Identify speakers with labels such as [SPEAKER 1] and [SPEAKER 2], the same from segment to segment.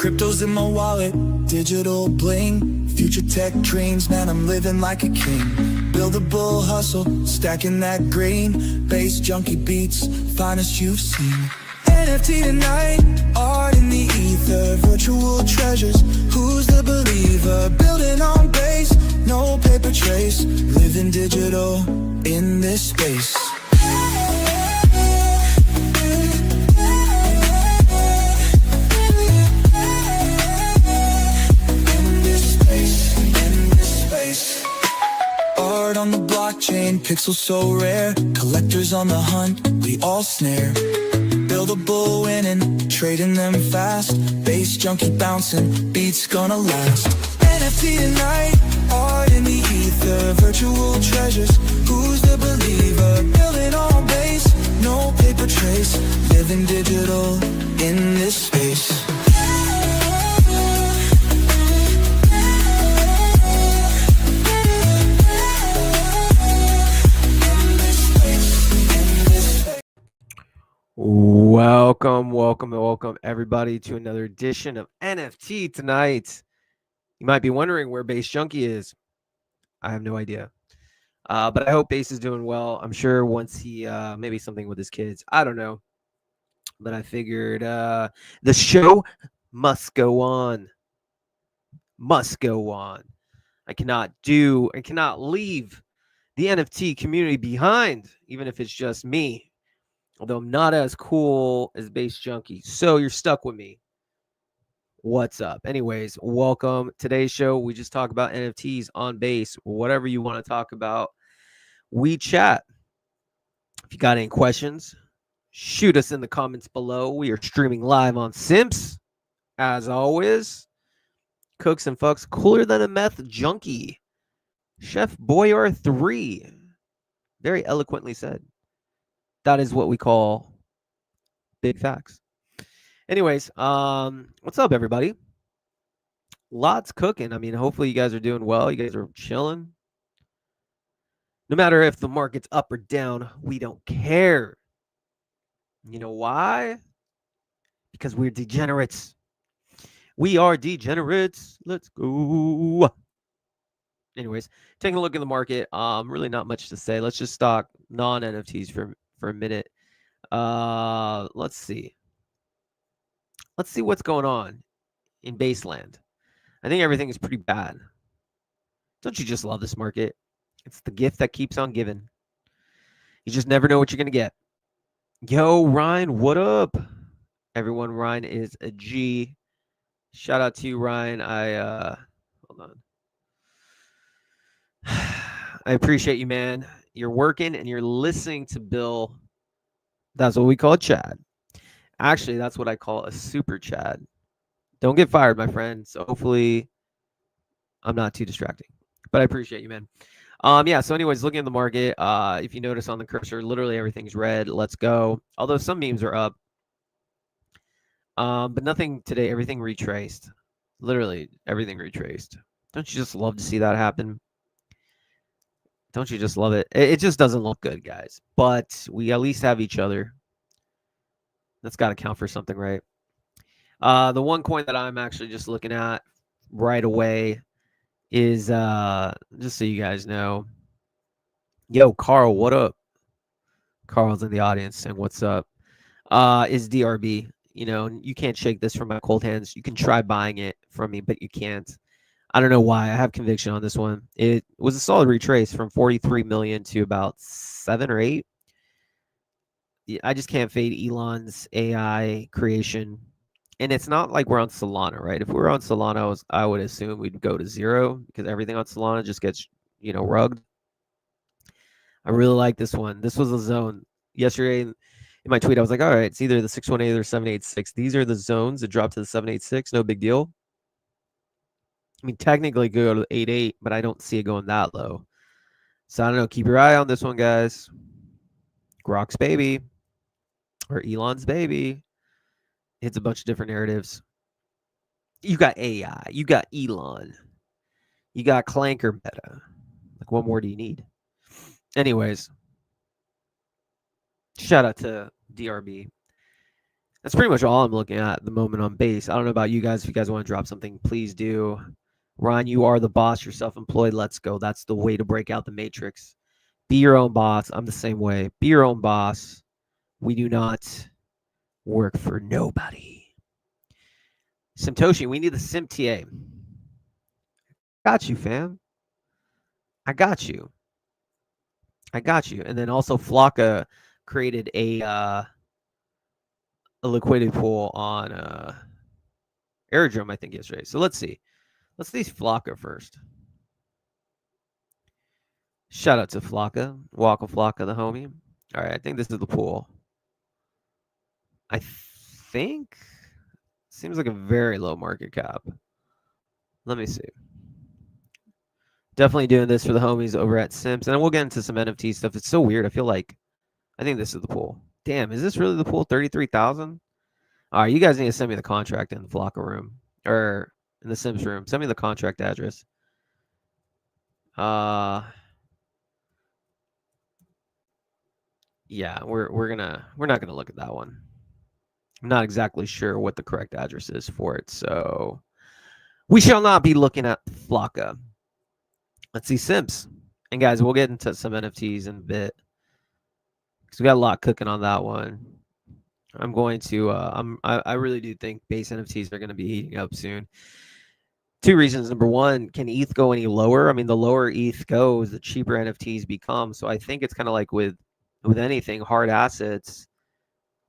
[SPEAKER 1] Crypto's in my wallet, digital bling. Future tech dreams, man, I'm living like a king. Build a bull hustle, stacking that green. Bass junkie beats, finest you've seen. NFT tonight, art in the ether. Virtual treasures, who's the believer? Building on base, no paper trace. Living digital in this space. Art on the blockchain, pixels so rare. Collectors on the hunt, we all snare. Build a bull winning, trading them fast. Bass junkie bouncing, beats gonna last. NFT tonight, art in the ether. Virtual treasures, who's the believer? Building on base, no paper trace. Living digital in this space.
[SPEAKER 2] Welcome, everybody, to another edition of NFT tonight. You might be wondering where Bass Junkie is. I have no idea. But I hope Bass is doing well. I'm sure once he, maybe something with his kids. I don't know. But I figured the show must go on. I cannot leave the NFT community behind, even if it's just me. Although I'm not as cool as Bass Junkie. So you're stuck with me. What's up? Anyways, welcome. Today's show, we just talk about NFTs on Bass. Whatever you want to talk about, we chat. If you got any questions, shoot us in the comments below. We are streaming live on Simps. As always, Cooks and Fucks, cooler than a meth junkie. Chef Boyar 3. Very eloquently said. That is what we call big facts. Anyways, what's up, everybody? Lots cooking. I mean, hopefully you guys are doing well. You guys are chilling. No matter if the market's up or down, we don't care. You know why? Because we're degenerates. We are degenerates. Let's go. Anyways, taking a look at the market. Really not much to say. Let's just stock non-NFTs for a minute. Let's see what's going on in Baseland. I think everything is pretty bad. Don't you just love this market? It's the gift that keeps on giving. You just never know what you're gonna get. Yo, Ryan, what up? Everyone, Ryan is a G. Shout out to you, Ryan. Hold on. I appreciate you, man. You're working and you're listening to Bill. That's what we call a Chad. Actually, that's what I call a super Chad. Don't get fired, my friend. So hopefully I'm not too distracting. But I appreciate you, man. Yeah, so anyways, looking at the market, if you notice on the cursor, literally everything's red. Let's go. Although some memes are up. But nothing today. Everything retraced. Literally everything retraced. Don't you just love to see that happen? Don't you just love it? It just doesn't look good, guys. But we at least have each other. That's got to count for something, right? The one coin that I'm actually just looking at right away is, just so you guys know, yo, Carl, what up? Carl's in the audience saying, what's up? Is DRB. You know, you can't shake this from my cold hands. You can try buying it from me, but you can't. I don't know why. I have conviction on this one. It was a solid retrace from 43 million to about 7 or 8. I just can't fade Elon's AI creation. And it's not like we're on Solana, right? If we were on Solana, I would assume we'd go to 0 because everything on Solana just gets, rugged. I really like this one. This was a zone. Yesterday in my tweet, I was like, all right, it's either the 618 or 786. These are the zones that drop to the 786. No big deal. I mean, technically go to 88, but I don't see it going that low. So I don't know. Keep your eye on this one, guys. Grok's baby or Elon's baby. Hits a bunch of different narratives. You got AI. You got Elon. You got Clanker Meta. Like, what more do you need? Anyways, shout out to DRB. That's pretty much all I'm looking at the moment on base. I don't know about you guys. If you guys want to drop something, please do. Ryan, you are the boss. You're self-employed. Let's go. That's the way to break out the matrix. Be your own boss. I'm the same way. Be your own boss. We do not work for nobody. Simtoshi, we need the SimTA. Got you, fam. I got you. I got you. And then also Flocka created a liquidity pool on Aerodrome, I think, yesterday. So let's see. Let's see Flocka first. Shout out to Flocka. Waka Flocka, the homie. All right, I think this is the pool. I think seems like a very low market cap. Let me see. Definitely doing this for the homies over at Sims. And we'll get into some NFT stuff. It's so weird. I think this is the pool. Damn, is this really the pool? 33,000? All right, you guys need to send me the contract in the Flocka room or in the Sims room. Send me the contract address. Yeah, we're not gonna look at that one. I'm not exactly sure what the correct address is for it, so we shall not be looking at Flocka. Let's see Sims. And guys, we'll get into some NFTs in a bit because we got a lot cooking on that one. I'm going to. I really do think base NFTs are going to be heating up soon. Two reasons. Number one, can ETH go any lower? I mean, the lower ETH goes, the cheaper NFTs become. So I think it's kind of like with anything, hard assets,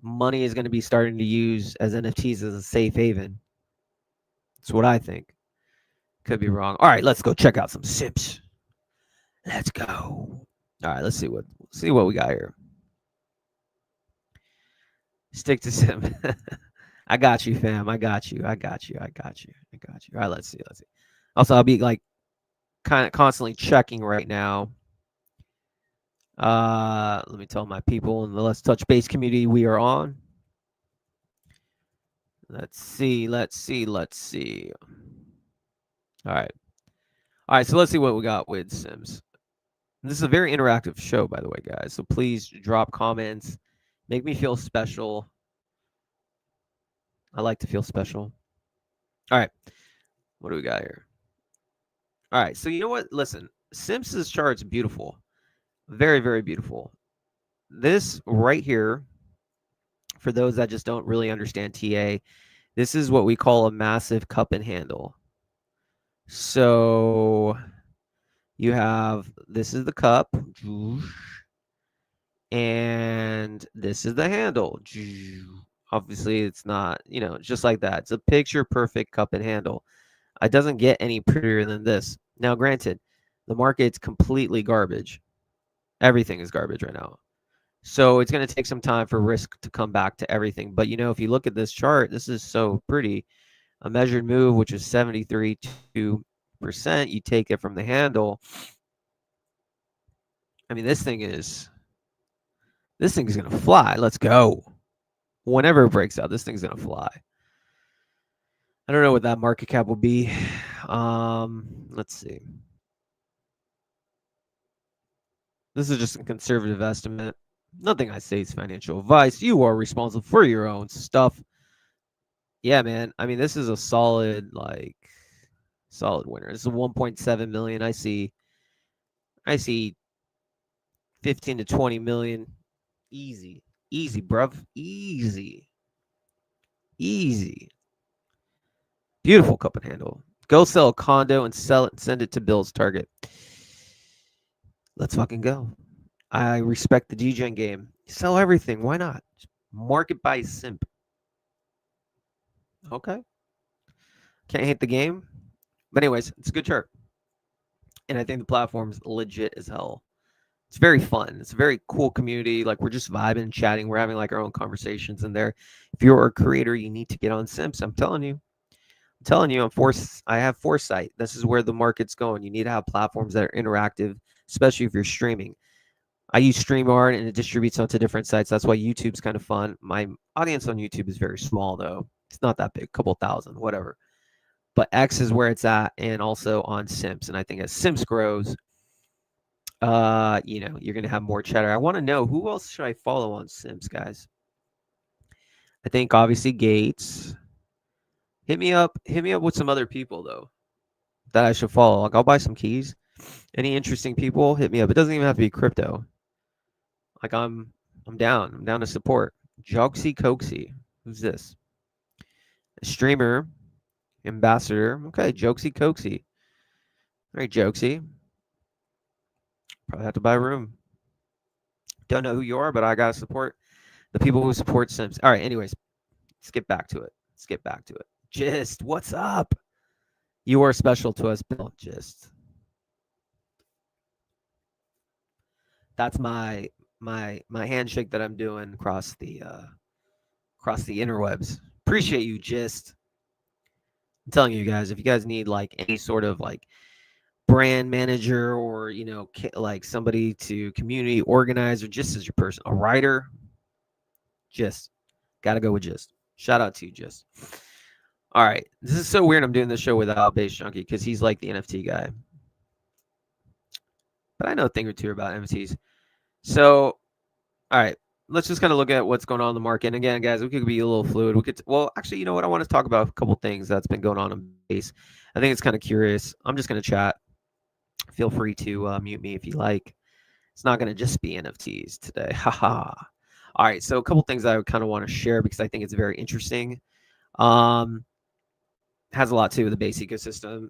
[SPEAKER 2] money is going to be starting to use as NFTs as a safe haven. That's what I think. Could be wrong. All right, let's go check out some Sims. Let's go. All right, let's see what we got here. Stick to Sim. I got you, fam. I got you. All right, let's see. Also, I'll be like kind of constantly checking right now. Let me tell my people in the Let's Touch Base community we are on. Let's see. All right, so let's see what we got with Sims. This is a very interactive show, by the way, guys. So please drop comments. Make me feel special. I like to feel special. All right. What do we got here? All right. So you know what? Listen, Sims' chart's beautiful. Very, very beautiful. This right here, for those that just don't really understand TA, this is what we call a massive cup and handle. So you have, this is the cup, and this is the handle. Obviously, it's not, just like that. It's a picture perfect cup and handle. It doesn't get any prettier than this. Now, granted, the market's completely garbage. Everything is garbage right now. So it's going to take some time for risk to come back to everything. But, if you look at this chart, this is so pretty. A measured move, which is 73%. You take it from the handle. I mean, this thing is going to fly. Let's go. Whenever it breaks out, this thing's going to fly. I don't know what that market cap will be. Let's see. This is just a conservative estimate. Nothing I say is financial advice. You are responsible for your own stuff. Yeah, man. I mean, this is a solid winner. This is 1.7 million. I see 15 to 20 million. Easy, bruv. Easy. Beautiful cup and handle. Go sell a condo and sell it and send it to Bill's Target. Let's fucking go. I respect the DJing game. Sell everything. Why not? Market by simp. Okay. Can't hate the game. But anyways, it's a good chart. And I think the platform's legit as hell. It's very fun. It's a very cool community. Like, we're just vibing and chatting. We're having like our own conversations in there. If you're a creator, you need to get on Sims. I'm telling you, I have foresight. This is where the market's going. You need to have platforms that are interactive, especially if you're streaming. I use StreamYard and it distributes onto different sites. That's why YouTube's kind of fun. My audience on YouTube is very small, though. It's not that big, a couple thousand, whatever. But X is where it's at, and also on Sims. And I think as Sims grows, you're going to have more chatter. I want to know, who else should I follow on Sims, guys? I think obviously Gates. Hit me up. Hit me up with some other people though that I should follow. Like I'll buy some keys. Any interesting people, hit me up. It doesn't even have to be crypto. Like I'm down. I'm down to support. Jogsy Coxy. Who's this? A streamer, ambassador. Okay, Jokesy Coxy. All right, Jokesy. Probably have to buy a room. Don't know who you are, but I gotta support the people who support Sims. All right, anyways, let's get back to it. Let's get back to it. Just what's up? You are special to us, Bill. Just that's my handshake that I'm doing across the interwebs. Appreciate you, Just. I'm telling you guys, if you guys need like any sort of like brand manager or like somebody to community organize or just as your person, a writer, just gotta go with Just. Shout out to you, Just. All right, this is so weird. I'm doing this show without Base Junkie because he's like the NFT guy, but I know a thing or two about NFTs. So, all right, let's just kind of look at what's going on in the market. And again, guys, we could be a little fluid. We could, well, actually, you know what? I want to talk about a couple things that's been going on in Base. I think it's kind of curious. I'm just going to chat. Feel free to mute me if you like. It's not going to just be NFTs today. Haha. All right, so a couple things I would kind of want to share because I think it's very interesting. Has a lot to do with the Base ecosystem.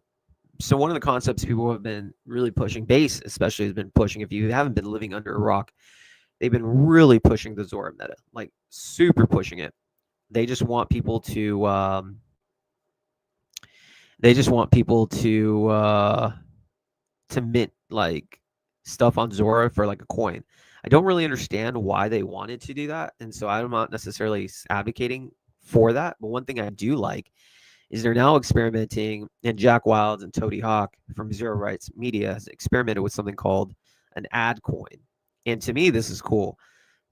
[SPEAKER 2] So one of the concepts people have been really pushing, Base especially has been pushing, if you haven't been living under a rock, they've been really pushing the Zora meta, like super pushing it. They just want people to mint like stuff on Zora for like a coin. I don't really understand why they wanted to do that, and so I'm not necessarily advocating for that. But one thing I do like is they're now experimenting, and Jack Wilds and Toady Hawk from Zero Rights Media has experimented with something called an ad coin. And to me, this is cool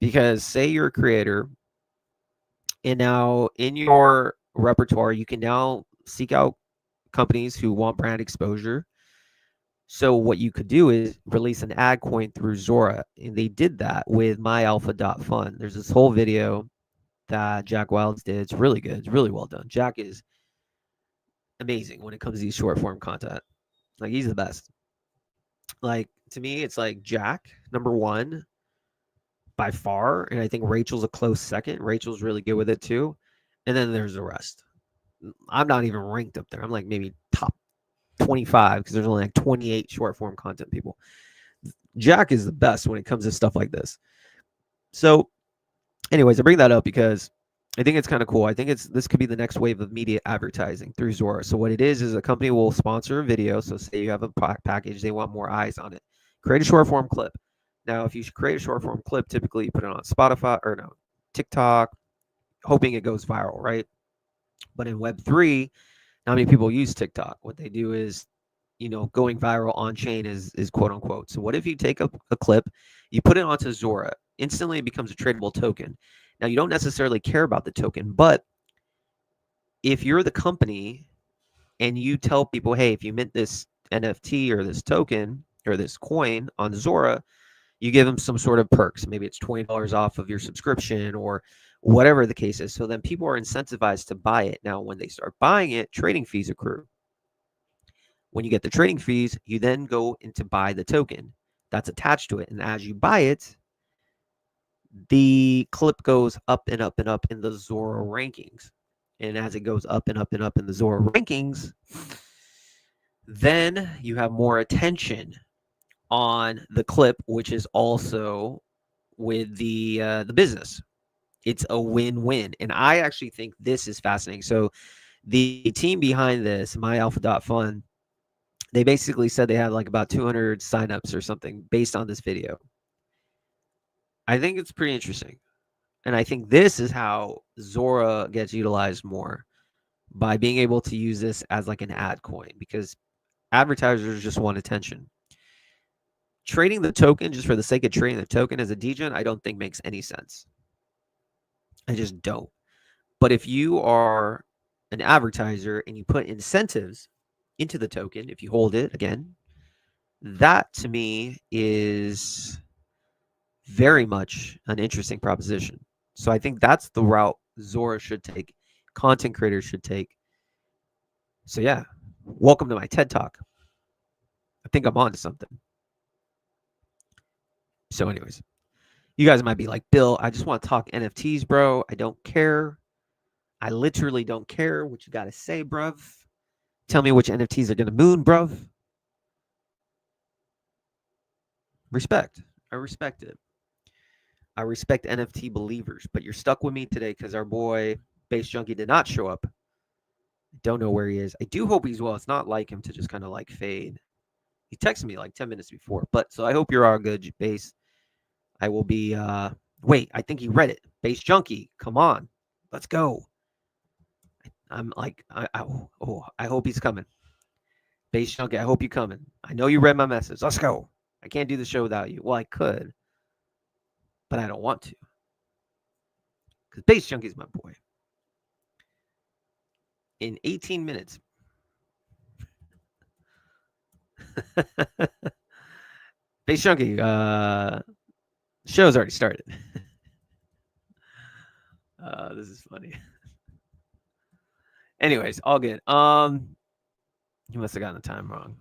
[SPEAKER 2] because say you're a creator and now in your repertoire, you can now seek out companies who want brand exposure. So what you could do is release an ad coin through Zora. And they did that with myalpha.fun. There's this whole video that Jack Wilds did. It's really good. It's really well done. Jack is amazing when it comes to these short form content. Like he's the best. Like to me, it's like Jack, number one by far. And I think Rachel's a close second. Rachel's really good with it too. And then there's the rest. I'm not even ranked up there. I'm like maybe top 25 because there's only like 28 short form content people. Jack is the best when it comes to stuff like this. So, anyways, I bring that up because I think it's kind of cool. I think this could be the next wave of media advertising through Zora. So what it is a company will sponsor a video. So say you have a package, they want more eyes on it. Create a short form clip. Now, if you create a short form clip, typically you put it on Spotify or no, TikTok, hoping it goes viral, right? But in Web3, not many people use TikTok. What they do is, going viral on chain is quote unquote. So what if you take a clip, you put it onto Zora, instantly it becomes a tradable token. Now you don't necessarily care about the token, but if you're the company and you tell people, hey, if you mint this NFT or this token or this coin on Zora, you give them some sort of perks. Maybe it's $20 off of your subscription or whatever the case is. So then people are incentivized to buy it. Now, when they start buying it, trading fees accrue. When you get the trading fees, you then go in to buy the token that's attached to it. And as you buy it, the clip goes up and up and up in the Zora rankings. And as it goes up and up and up in the Zora rankings, then you have more attention on the clip, which is also with the business. It's a win-win. And I actually think this is fascinating. So the team behind this, myalpha.fun, they basically said they had like about 200 signups or something based on this video. I think it's pretty interesting. And I think this is how Zora gets utilized more by being able to use this as like an ad coin because advertisers just want attention. Trading the token just for the sake of trading the token as a degen, I don't think makes any sense. I just don't. But if you are an advertiser and you put incentives into the token, if you hold it again, that to me is very much an interesting proposition. So I think that's the route Zora should take, content creators should take. So yeah, welcome to my TED Talk. I think I'm on to something. So, anyways, you guys might be like, Bill, I just want to talk NFTs, bro. I don't care. I literally don't care what you got to say, bruv. Tell me which NFTs are going to moon, bruv. Respect. I respect it. I respect NFT believers, but you're stuck with me today because our boy Base Junkie did not show up. I don't know where he is. I do hope he's well. It's not like him to just kind of like fade. He texted me like 10 minutes before, but so I hope you're all good, Base. I will be, wait, I think he read it. Base Junkie, come on. Let's go. I'm like, I hope he's coming. Base Junkie, I hope you're coming. I know you read my message. Let's go. I can't do the show without you. Well, I could, but I don't want to. Because Base Junkie's my boy. In 18 minutes. Base Junkie, show's already started. This is funny. Anyways, all good. You must have gotten the time wrong.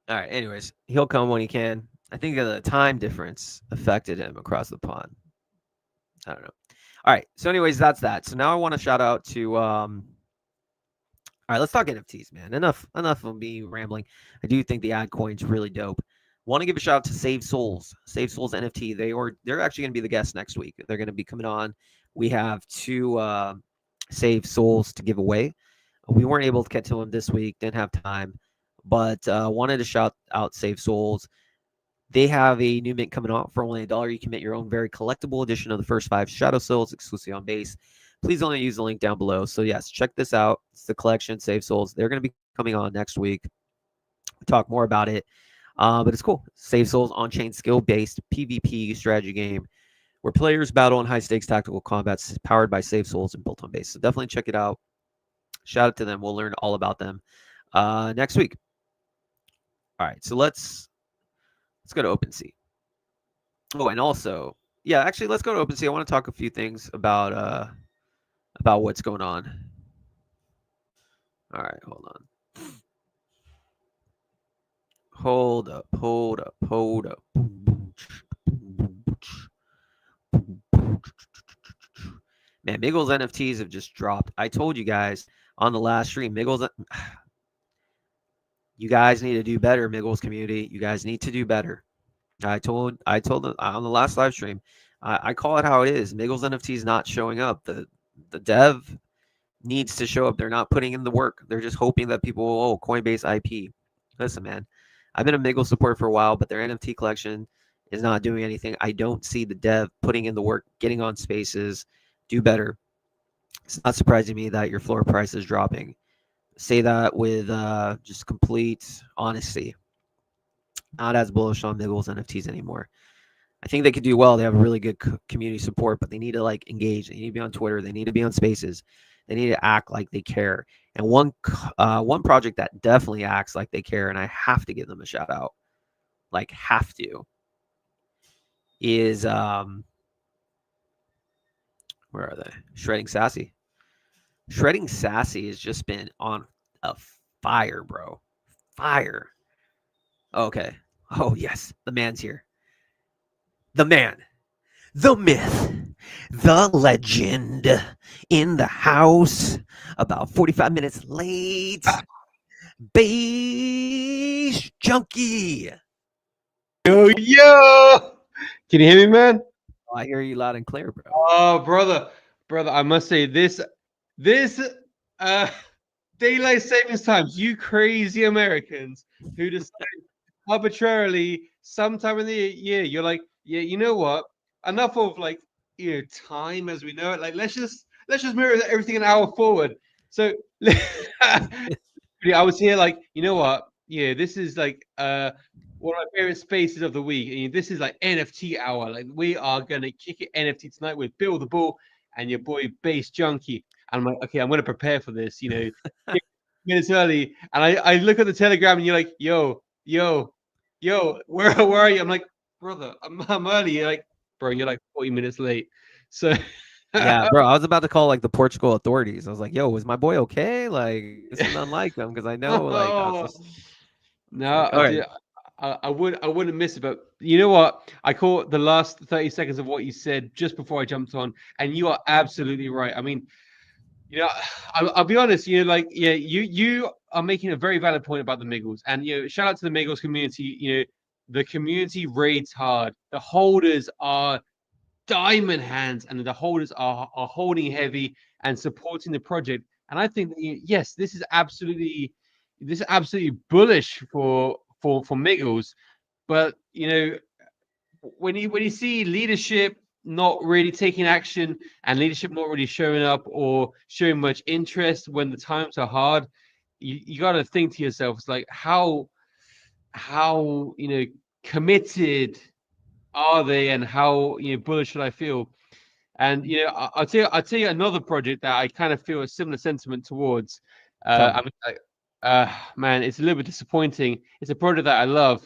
[SPEAKER 2] All right. Anyways, he'll come when he can. I think the time difference affected him across the pond. I don't know. All right. So, anyways, that's that. So now I want to shout out to. All right, let's talk NFTs, man. Enough of me rambling. I do think the ad coin's really dope. Want to give a shout out to Save Souls. Save Souls NFT. They're actually going to be the guests next week. They're going to be coming on. We have two Save Souls to give away. We weren't able to get to them this week. Didn't have time, but wanted to shout out Save Souls. They have a new mint coming out for only $1. You can mint your own very collectible edition of the first 5 Shadow Souls exclusively on Base. Please only use the link down below. So yes, check this out. It's the collection Save Souls. They're going to be coming on next week. We'll talk more about it. But it's cool. Save Souls on-chain skill-based PvP strategy game where players battle in high-stakes tactical combats powered by Save Souls and built on Base. So definitely check it out. Shout out to them. We'll learn all about them next week. All right, so let's go to OpenSea. Oh, and also, yeah, actually, let's go to OpenSea. I want to talk a few things about what's going on. All right, hold on. Hold up. Man, Miggles NFTs have just dropped. I told you guys on the last stream, Miggles, you guys need to do better, Miggles community. You guys need to do better. I told them on the last live stream. I call it how it is. Miggles NFT is not showing up. The dev needs to show up. They're not putting in the work. They're just hoping that people will, Coinbase IP. Listen, man, I've been a Miggles supporter for a while, but their NFT collection is not doing anything. I don't see the dev putting in the work, getting on spaces, do better. It's not surprising me that your floor price is dropping. Say that with just complete honesty. Not as bullish on Miggles NFTs anymore. I think they could do well. They have really good community support, but they need to like engage. They need to be on Twitter. They need to be on Spaces. They need to act like they care. And one project that definitely acts like they care, and I have to give them a shout out, like have to, is where are they? Shredding Sassy. Shredding Sassy has just been on a fire, bro. Fire. Okay. Oh yes, the man's here. The man, the myth, the legend in the house. About 45 minutes late. Base Junkie.
[SPEAKER 3] Yo! Can you hear me, man?
[SPEAKER 2] Oh, I hear you loud and clear, bro.
[SPEAKER 3] Oh, brother, I must say this uh daylight savings times, you crazy Americans who decide arbitrarily sometime in the year, you're like, yeah, you know what? Enough of like, time as we know it. Like, let's just mirror everything an hour forward. So I was here like, you know what? Yeah, this is like one of my favorite spaces of the week. And this is like NFT hour. Like we are gonna kick it NFT tonight with Bill the Bull and your boy Base Junkie. And I'm like, okay, I'm gonna prepare for this, minutes early. And I look at the telegram and you're like, yo, where are you? I'm like, brother, I'm early. You're like, bro, you're like 40 minutes late. So
[SPEAKER 2] Yeah, bro, I was about to call like the Portugal authorities. I was like, "Yo, is my boy okay? Like, this is unlike him because I know, like, I was just it's
[SPEAKER 3] no,
[SPEAKER 2] like, all right,
[SPEAKER 3] I wouldn't miss it. But you know what? I caught the last 30 seconds of what you said just before I jumped on, and you are absolutely right. I mean, you know, I'll be honest. Like, yeah, you are making a very valid point about the Miggles, and shout out to the Miggles community. The community raids hard. The holders are diamond hands, and the holders are holding heavy and supporting the project. And I think that, yes, this is absolutely bullish for Miggles. But when you see leadership not really taking action and leadership not really showing up or showing much interest when the times are hard, you got to think to yourself, it's like how committed are they, and how bullish should I feel? And I'll tell you another project that I kind of feel a similar sentiment towards.
[SPEAKER 2] tell
[SPEAKER 3] I
[SPEAKER 2] me."
[SPEAKER 3] mean, man, it's a little bit disappointing. It's a project that I love,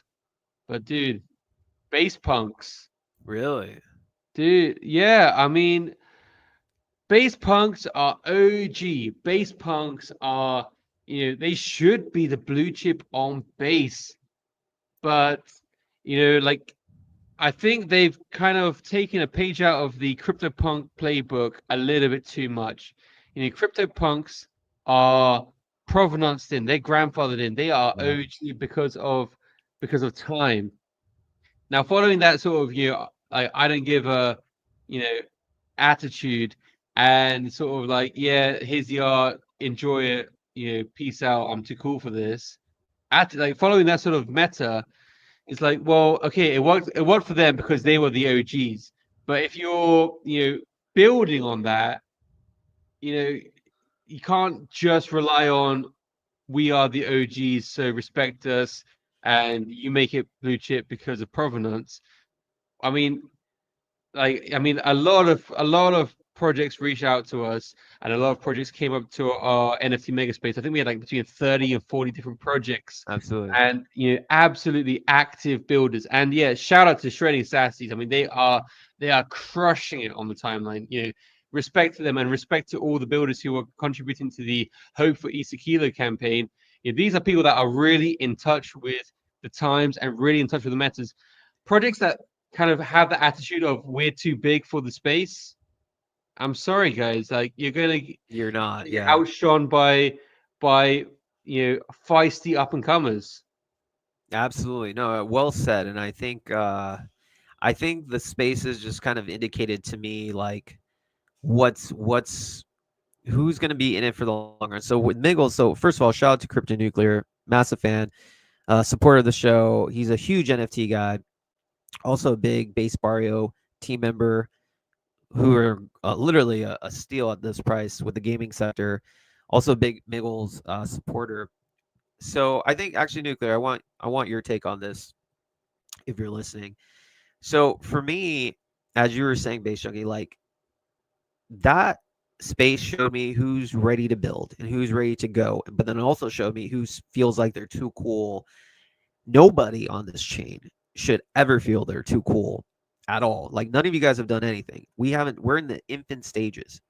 [SPEAKER 3] but dude, Base Punks,
[SPEAKER 2] Really?
[SPEAKER 3] dude, yeah. I mean, Base Punks are OG. Base Punks are, they should be the blue chip on base, but like I think they've kind of taken a page out of the CryptoPunk playbook a little bit too much. CryptoPunks are provenanced in, they're grandfathered in, they are
[SPEAKER 2] Yeah.
[SPEAKER 3] OG because of time. Now, following that sort of, I don't give a, you know, attitude and sort of like, yeah, here's the art, enjoy it, peace out, I'm too cool for this. Like following that sort of meta, it's like, well, okay, it worked for them because they were the OGs. But if you're, building on that, you know, you can't just rely on we are the OGs, so respect us, and you make it blue chip because of provenance. I mean, a lot of projects reached out to us, and a lot of projects came up to our NFT megaspace. I think we had like between 30 and 40 different projects,
[SPEAKER 2] Absolutely.
[SPEAKER 3] and absolutely active builders. And yeah, shout out to Shredding Sassies. I mean, they are crushing it on the timeline. Respect to them, and respect to all the builders who are contributing to the Hope for Easter Kilo campaign. These are people that are really in touch with the times and really in touch with the metas. Projects that kind of have the attitude of we're too big for the space. I'm sorry, guys. Like you're gonna
[SPEAKER 2] You're not,
[SPEAKER 3] get
[SPEAKER 2] yeah.
[SPEAKER 3] outshone by feisty up and comers.
[SPEAKER 2] Absolutely. No, well said. And I think the spaces just kind of indicated to me like what's who's going to be in it for the long run. So with Miggle, so first of all, shout out to Crypto Nuclear, massive fan, supporter of the show. He's a huge NFT guy, also a big base barrio team member who are literally a steal at this price with the gaming sector. Also, a big Miggles supporter. So I think actually Nuclear, I want your take on this if you're listening. So for me, as you were saying, Base Junkie, like that space showed me who's ready to build and who's ready to go, but then it also showed me who feels like they're too cool. Nobody on this chain should ever feel they're too cool at all. Like none of you guys have done anything. We're in the infant stages.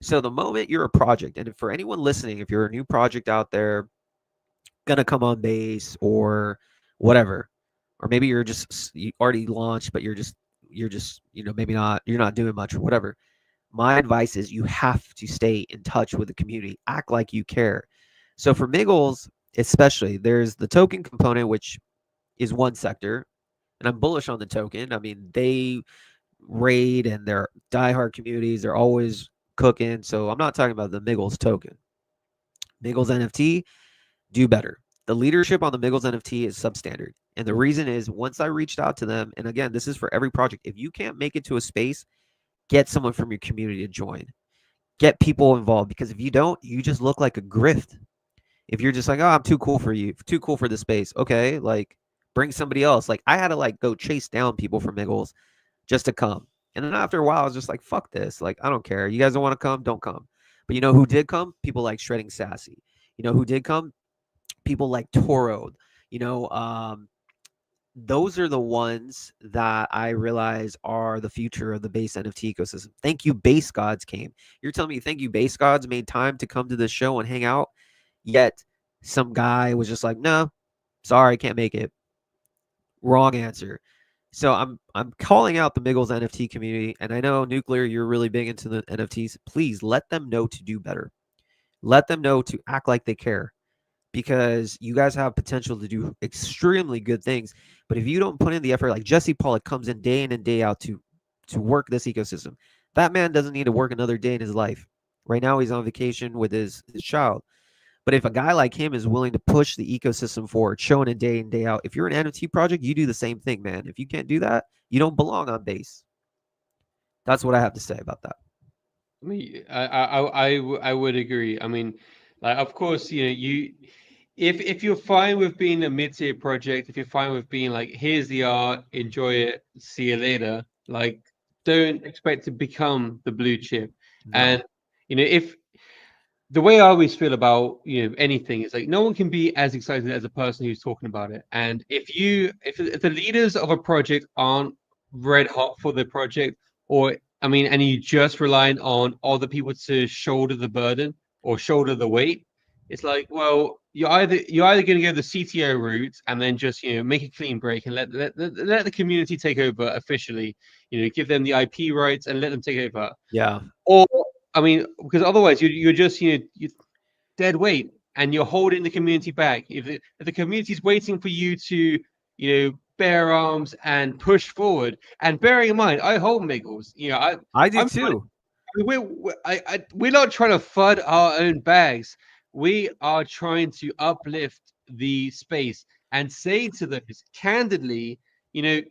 [SPEAKER 2] So the moment you're a project, and for anyone listening, if you're a new project out there, gonna come on base or whatever, or maybe you already launched, but you're just maybe not you're not doing much or whatever. My advice is you have to stay in touch with the community. Act like you care. So for Miggles, especially, there's the token component, which is one sector, and I'm bullish on the token. I mean, they raid and they're diehard communities. They're always cooking. So I'm not talking about the Miggles token. Miggles NFT, do better. The leadership on the Miggles NFT is substandard. And the reason is once I reached out to them, and again, this is for every project. If you can't make it to a space, get someone from your community to join. Get people involved because if you don't, you just look like a grift. If you're just like, oh, I'm too cool for you, too cool for the space. Okay, like bring somebody else. Like I had to like go chase down people from Miggles just to come. And then after a while, I was just like, fuck this. Like, I don't care. You guys don't want to come, don't come. But you know who did come? People like Shredding Sassy. You know who did come? People like Toro. You know, those are the ones that I realize are the future of the base NFT ecosystem. Thank you, base gods came. You're telling me thank you, base gods made time to come to the show and hang out, yet some guy was just like, no, sorry, can't make it. Wrong answer. So I'm calling out the Miggles NFT community, and I know Nuclear, you're really big into the NFTs. Please let them know to do better. Let them know to act like they care, because you guys have potential to do extremely good things. But if you don't put in the effort, like Jesse Pollock comes in and day out to work this ecosystem, that man doesn't need to work another day in his life. Right now, he's on vacation with his child. But if a guy like him is willing to push the ecosystem forward, showing it day in, day out, if you're an NFT project, you do the same thing, man. If you can't do that, you don't belong on base. That's what I have to say about that.
[SPEAKER 3] I mean, I would agree. I mean, like, of course, you know, if you're fine with being a mid-tier project, if you're fine with being like, here's the art, enjoy it, see you later, like, don't expect to become the blue chip.
[SPEAKER 2] No.
[SPEAKER 3] And you know, if the way I always feel about, you know, anything is like, no one can be as excited as a person who's talking about it. And if the leaders of a project aren't red hot for the project, or I mean, and you just relying on other people to shoulder the burden or shoulder the weight, it's like, well, you're either going to go the CTO route and then just, you know, make a clean break and let the community take over officially, you know, give them the IP rights and let them take over.
[SPEAKER 2] Yeah.
[SPEAKER 3] Or, I mean, because otherwise you're just, you know, you dead weight and you're holding the community back. If the community is waiting for you to, you know, bear arms and push forward, and bearing in mind, I hold Miggles. You know,
[SPEAKER 2] I do
[SPEAKER 3] I'm
[SPEAKER 2] too.
[SPEAKER 3] we're not trying to fud our own bags. We are trying to uplift the space and say to those candidly, you know,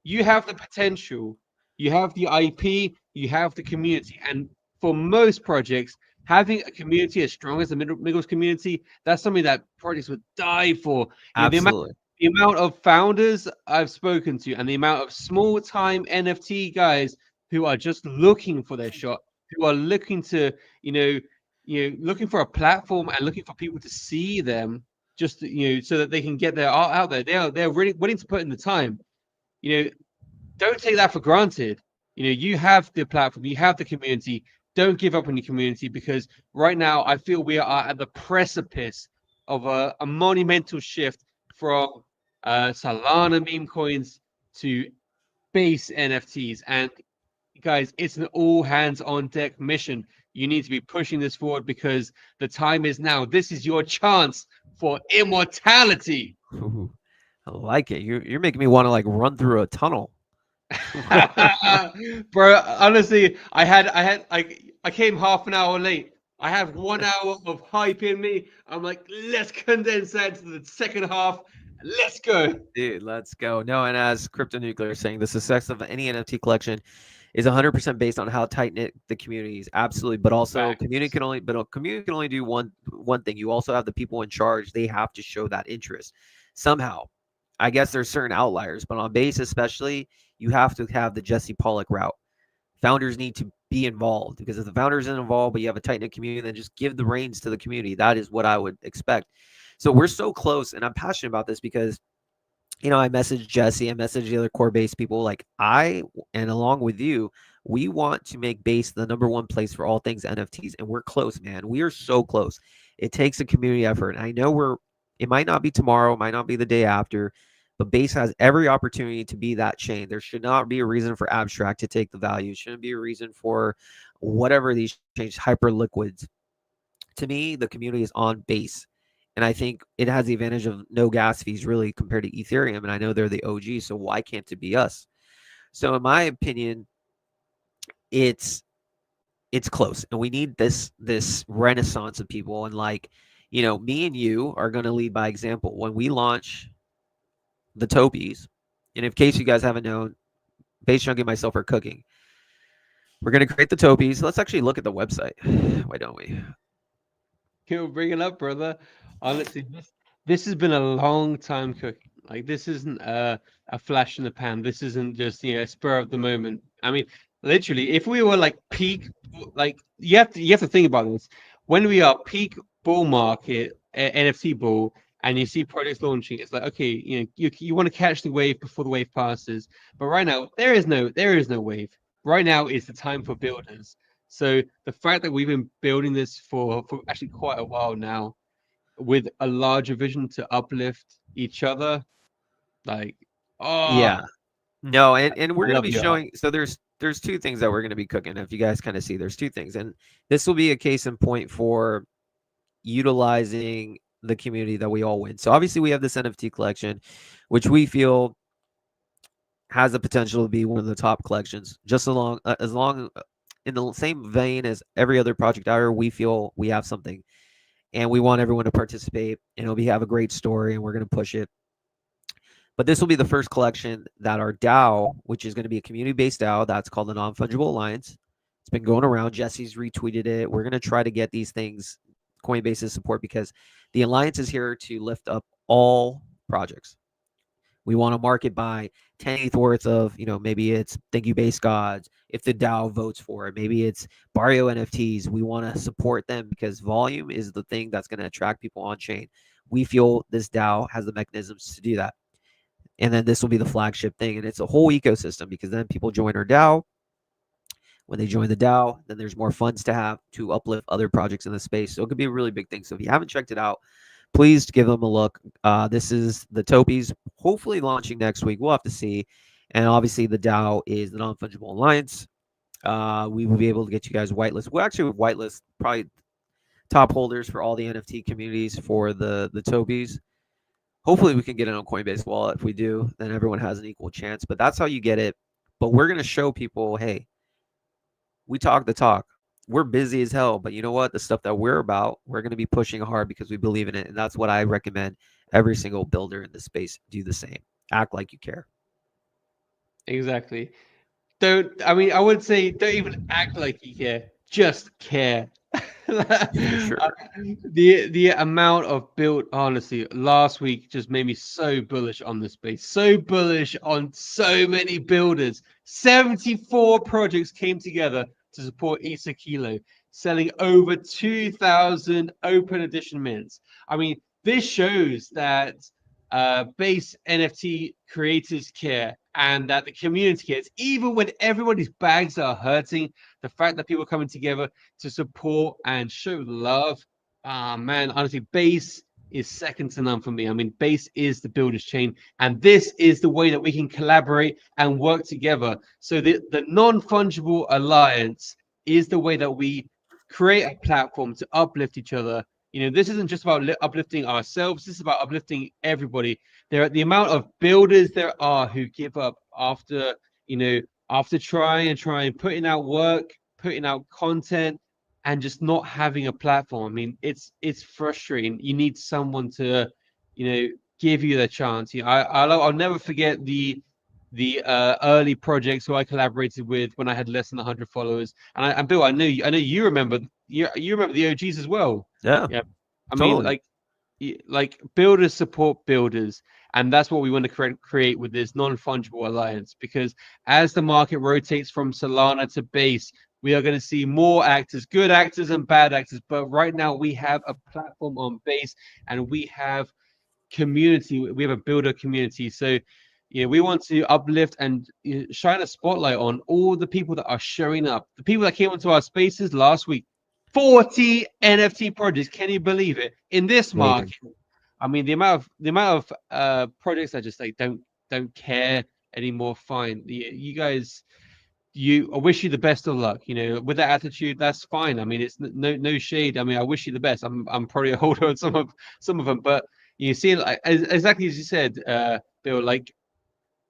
[SPEAKER 3] you have the potential, you have the IP, you have the community, and for most projects, having a community as strong as the Miggles community, that's something that projects would die for. You know,
[SPEAKER 2] Absolutely.
[SPEAKER 3] the amount of founders I've spoken to and the amount of small time NFT guys who are just looking for their shot, who are looking to, looking for a platform and looking for people to see them, just so that they can get their art out there. They're really willing to put in the time. You know, don't take that for granted. You know, you have the platform, you have the community. Don't give up on your community, because right now I feel we are at the precipice of a monumental shift from Solana meme coins to base NFTs. And guys, it's an all hands on deck mission. You need to be pushing this forward because the time is now. This is your chance for immortality.
[SPEAKER 2] Ooh, I like it. You're making me want to like run through a tunnel.
[SPEAKER 3] Bro, honestly, I came half an hour late. I have 1 hour of hype in me. I'm like, let's condense that to the second half. Let's go.
[SPEAKER 2] Dude, let's go. No, and as Crypto Nuclear is saying, the success of any NFT collection is 100% based on how tight knit the community is. Absolutely, but also
[SPEAKER 3] Facts.
[SPEAKER 2] community can only do one thing. You also have the people in charge. They have to show that interest somehow. I guess there's certain outliers, but on base especially, you have to have the Jesse Pollock route. Founders need to be involved, because if the founders isn't involved, but you have a tight knit community, then just give the reins to the community. That is what I would expect. So we're so close, and I'm passionate about this because I messaged Jesse, I messaged the other core base people. Like, and along with you, we want to make base the number one place for all things NFTs. And we're close, man. We are so close. It takes a community effort. I know it might not be tomorrow, it might not be the day after, but base has every opportunity to be that chain. There should not be a reason for abstract to take the value. It shouldn't be a reason for whatever these change hyper liquids. To me, the community is on base. And I think it has the advantage of no gas fees really compared to Ethereum. And I know they're the OG, so why can't it be us? So in my opinion, it's close. And we need this renaissance of people. And like, me and you are going to lead by example. When we launch the Topies, and in case you guys haven't known, Base Chunky and myself are cooking. We're going to create the Topies. Let's actually look at the website. Why don't we?
[SPEAKER 3] You'll bring it up, brother. Honestly, this has been a long time cooking. Like, this isn't a flash in the pan. This isn't just, a spur of the moment. I mean, Literally, if we were like peak, like you have to think about this. When we are peak bull market, NFT bull, and you see projects launching, it's like, okay, you want to catch the wave before the wave passes. But right now, there is no wave. Right now is the time for builders. So the fact that we've been building this for actually quite a while now, with a larger vision to uplift each other, like, oh,
[SPEAKER 2] Yeah. No, and we're
[SPEAKER 3] I
[SPEAKER 2] gonna
[SPEAKER 3] love
[SPEAKER 2] be
[SPEAKER 3] you.
[SPEAKER 2] showing. So there's two things that we're gonna be cooking. If you guys kind of see, there's two things, and this will be a case in point for utilizing the community that we all win. So obviously we have this NFT collection, which we feel has the potential to be one of the top collections. Just as long in the same vein as every other project out here, we feel we have something, and we want everyone to participate. And we have a great story, and we're gonna push it. But this will be the first collection that our DAO, which is going to be a community-based DAO, that's called the Non-Fungible Alliance. It's been going around. Jesse's retweeted it. We're going to try to get these things Coinbase's support because the alliance is here to lift up all projects. We want to market by 10 ETH worth of, maybe it's Thank You Base Gods. If the DAO votes for it, maybe it's Barrio NFTs. We want to support them because volume is the thing that's going to attract people on chain. We feel this DAO has the mechanisms to do that. And then this will be the flagship thing. And it's a whole ecosystem because then people join our DAO. When they join the DAO, then there's more funds to have to uplift other projects in the space. So it could be a really big thing. So if you haven't checked it out, please give them a look. This is the Topies, hopefully launching next week. We'll have to see. And obviously the DAO is the Non-Fungible Alliance. We will be able to get you guys whitelist. We'll actually whitelist probably top holders for all the NFT communities for the Topies. Hopefully we can get it on Coinbase Wallet. If we do, then everyone has an equal chance. But that's how you get it. But we're going to show people, hey, we talk the talk. We're busy as hell, but you know what? The stuff that we're about, we're going to be pushing hard because we believe in it. And that's what I recommend every single builder in the space do the same. Act like you care.
[SPEAKER 3] Exactly. I mean, I would say don't even act like you care, just care.
[SPEAKER 2] For sure.
[SPEAKER 3] The amount of build, honestly, last week just made me so bullish on the space, so bullish on so many builders. 74 projects came together to support Isa Kilo, selling over 2,000 open edition mints. I mean, this shows that base NFT creators care and that the community cares, even when everybody's bags are hurting. The fact that people are coming together to support and show love, man, honestly, base is second to none for me. I mean, base is the builder's chain, and this is the way that we can collaborate and work together. So the non-fungible alliance is the way that we create a platform to uplift each other. This isn't just about uplifting ourselves. This is about uplifting everybody. The amount of builders there are who give up after trying, putting out work, putting out content, and just not having a platform. I mean, it's frustrating. You need someone to, give you the chance. I'll never forget the early projects who I collaborated with when I had less than 100 followers. And Bill, I know you remember you remember the OGs as well.
[SPEAKER 2] Yeah,
[SPEAKER 3] Yeah, I mean,
[SPEAKER 2] totally.
[SPEAKER 3] like builders support builders, and that's what we want to create with this non-fungible alliance. Because as the market rotates from Solana to base, we are going to see more actors, good actors and bad actors. But right now we have a platform on base, and we have community. We have a builder community. So we want to uplift and shine a spotlight on all the people that are showing up, the people that came into our spaces last week. 40 NFT projects. Can you believe it? In this
[SPEAKER 2] Amazing.
[SPEAKER 3] market, I mean, the amount of projects that just like don't care anymore. Fine, you guys. I wish you the best of luck. With that attitude, that's fine. I mean, it's no shade. I mean, I wish you the best. I'm probably a holder on some of them, but you see, like exactly as you said, Bill, like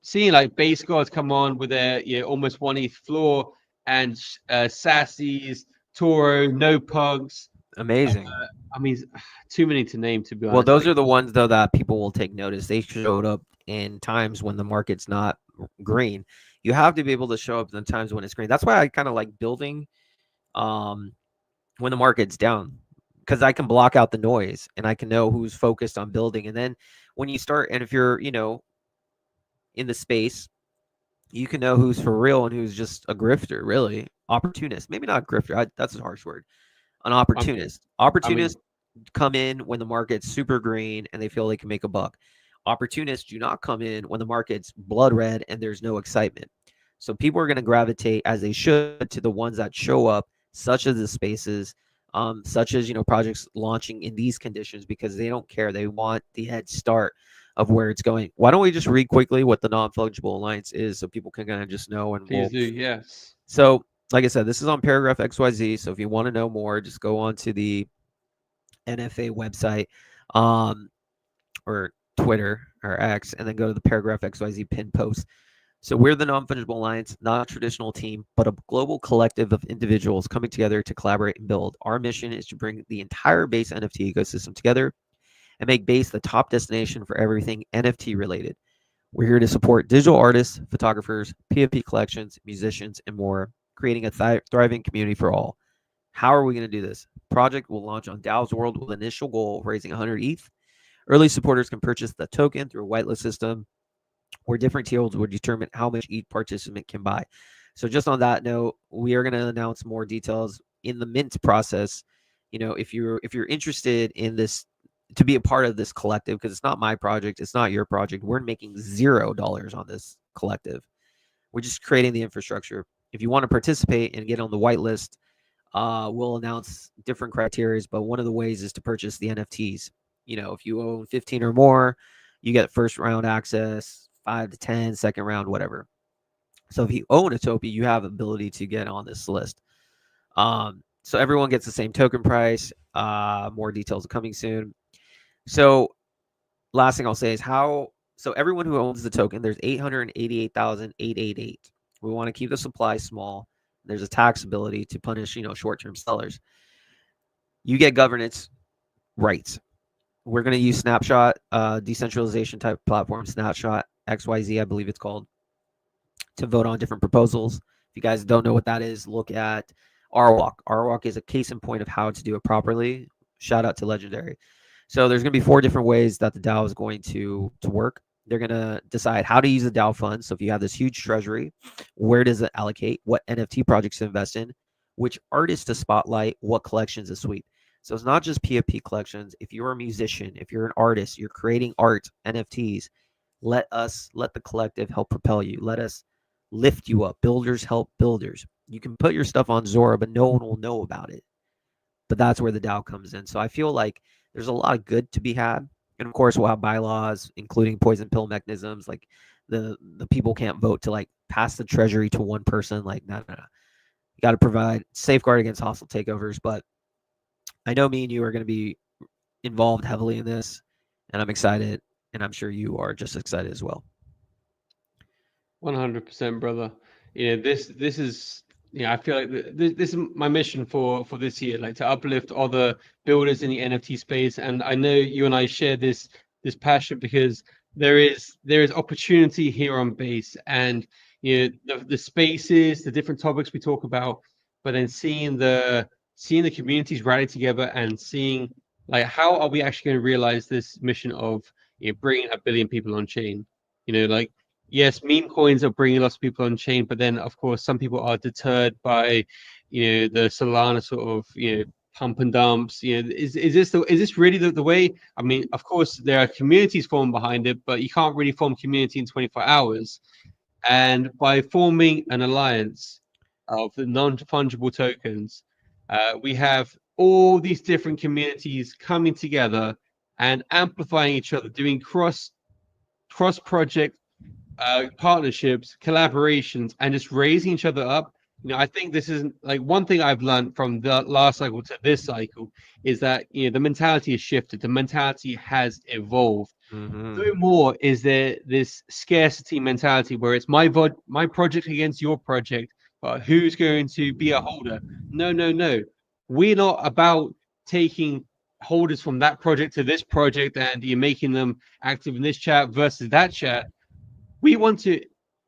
[SPEAKER 3] seeing like base guards come on with their almost 1 ETH floor, and Sassy's, Toro, no pugs.
[SPEAKER 2] Amazing.
[SPEAKER 3] I mean, too many to name, to be
[SPEAKER 2] Well,
[SPEAKER 3] honest.
[SPEAKER 2] those
[SPEAKER 3] Like,
[SPEAKER 2] are the ones though that people will take notice. They showed up in times when the market's not green. You have to be able to show up in the times when it's green. That's why I kind of like building um when the market's down, because I can block out the noise and I can know who's focused on building. And then when you start, and if you're, in the space, you can know who's for real and who's just a grifter, really. Opportunist. Maybe not grifter. That's a harsh word. An
[SPEAKER 3] I'm in.
[SPEAKER 2] opportunist.
[SPEAKER 3] I'm in.
[SPEAKER 2] Opportunists come in when the market's super green and they feel they can make a buck. Opportunists do not come in when the market's blood red and there's no excitement. So people are going to gravitate, as they should, to the ones that show up, such as the spaces, such as projects launching in these conditions, because they don't care. They want the head start of where it's going. Why don't we just read quickly what the non-fungible alliance is, so people can kind of just know, and
[SPEAKER 3] Please do. Yes.
[SPEAKER 2] so like I said, this is on paragraph XYZ. So if you want to know more, just go on to the NFA website, um, or Twitter or X, and then go to the paragraph XYZ pin post. So we're the non-fungible alliance, not a traditional team, but a global collective of individuals coming together to collaborate and build. Our mission is to bring the entire Base NFT ecosystem together and make Base the top destination for everything NFT related. We're here to support digital artists, photographers, PFP collections, musicians, and more, creating a thriving community for all. How are we going to do this? Project will launch on DAO's World with an initial goal of raising 100 ETH. Early supporters can purchase the token through a whitelist system where different tiers will determine how much each participant can buy. So just on that note, we are going to announce more details in the mint process. If you're interested in this, to be a part of this collective, because it's not my project, it's not your project. We're making $0 on this collective. We're just creating the infrastructure. If you want to participate and get on the whitelist, we'll announce different criteria, but one of the ways is to purchase the NFTs. If you own 15 or more, you get first round access, 5 to 10, second round, whatever. So if you own a Topi, you have ability to get on this list. So everyone gets the same token price. More details are coming soon. So last thing I'll say is so everyone who owns the token, there's 888,888. We want to keep the supply small. There's a tax ability to punish, short-term sellers. You get governance rights. We're going to use Snapshot, decentralization type platform, Snapshot XYZ, I believe it's called, to vote on different proposals. If you guys don't know what that is, look at RWalk. RWalk is a case in point of how to do it properly. Shout out to Legendary. So there's going to be 4 different ways that the DAO is going to work. They're going to decide how to use the DAO fund. So if you have this huge treasury, where does it allocate? What NFT projects to invest in? Which artists to spotlight? What collections to sweep? So it's not just PFP collections. If you're a musician, if you're an artist, you're creating art, NFTs, let the collective help propel you. Let us lift you up. Builders help builders. You can put your stuff on Zora, but no one will know about it. But that's where the DAO comes in. So I feel like there's a lot of good to be had. And of course, we'll have bylaws, including poison pill mechanisms. Like the people can't vote to like pass the treasury to one person. Like, no. You got to provide safeguard against hostile takeovers. But I know me and you are going to be involved heavily in this, and I'm excited, and I'm sure you are just excited as well.
[SPEAKER 3] 100%, brother. This is, I feel like this is my mission for this year, like to uplift other builders in the NFT space. And I know you and I share this passion because there is opportunity here on Base, and the spaces, the different topics we talk about, but then seeing the communities rally together and seeing like how are we actually going to realize this mission of bringing 1 billion people on chain. Like, yes, meme coins are bringing lots of people on chain, but then of course some people are deterred by, the Solana sort of, pump and dumps. Is this really the way? I mean, of course there are communities formed behind it, but you can't really form community in 24 hours. And by forming an alliance of the non-fungible tokens, we have all these different communities coming together and amplifying each other, doing cross project partnerships, collaborations, and just raising each other up. I think this is like one thing I've learned from the last cycle to this cycle is that the mentality has shifted, the mentality has evolved.
[SPEAKER 2] Mm-hmm.
[SPEAKER 3] No more is there this scarcity mentality where it's my project against your project, but who's going to be a holder? No, no, no. We're not about taking holders from that project to this project and you're making them active in this chat versus that chat. We want to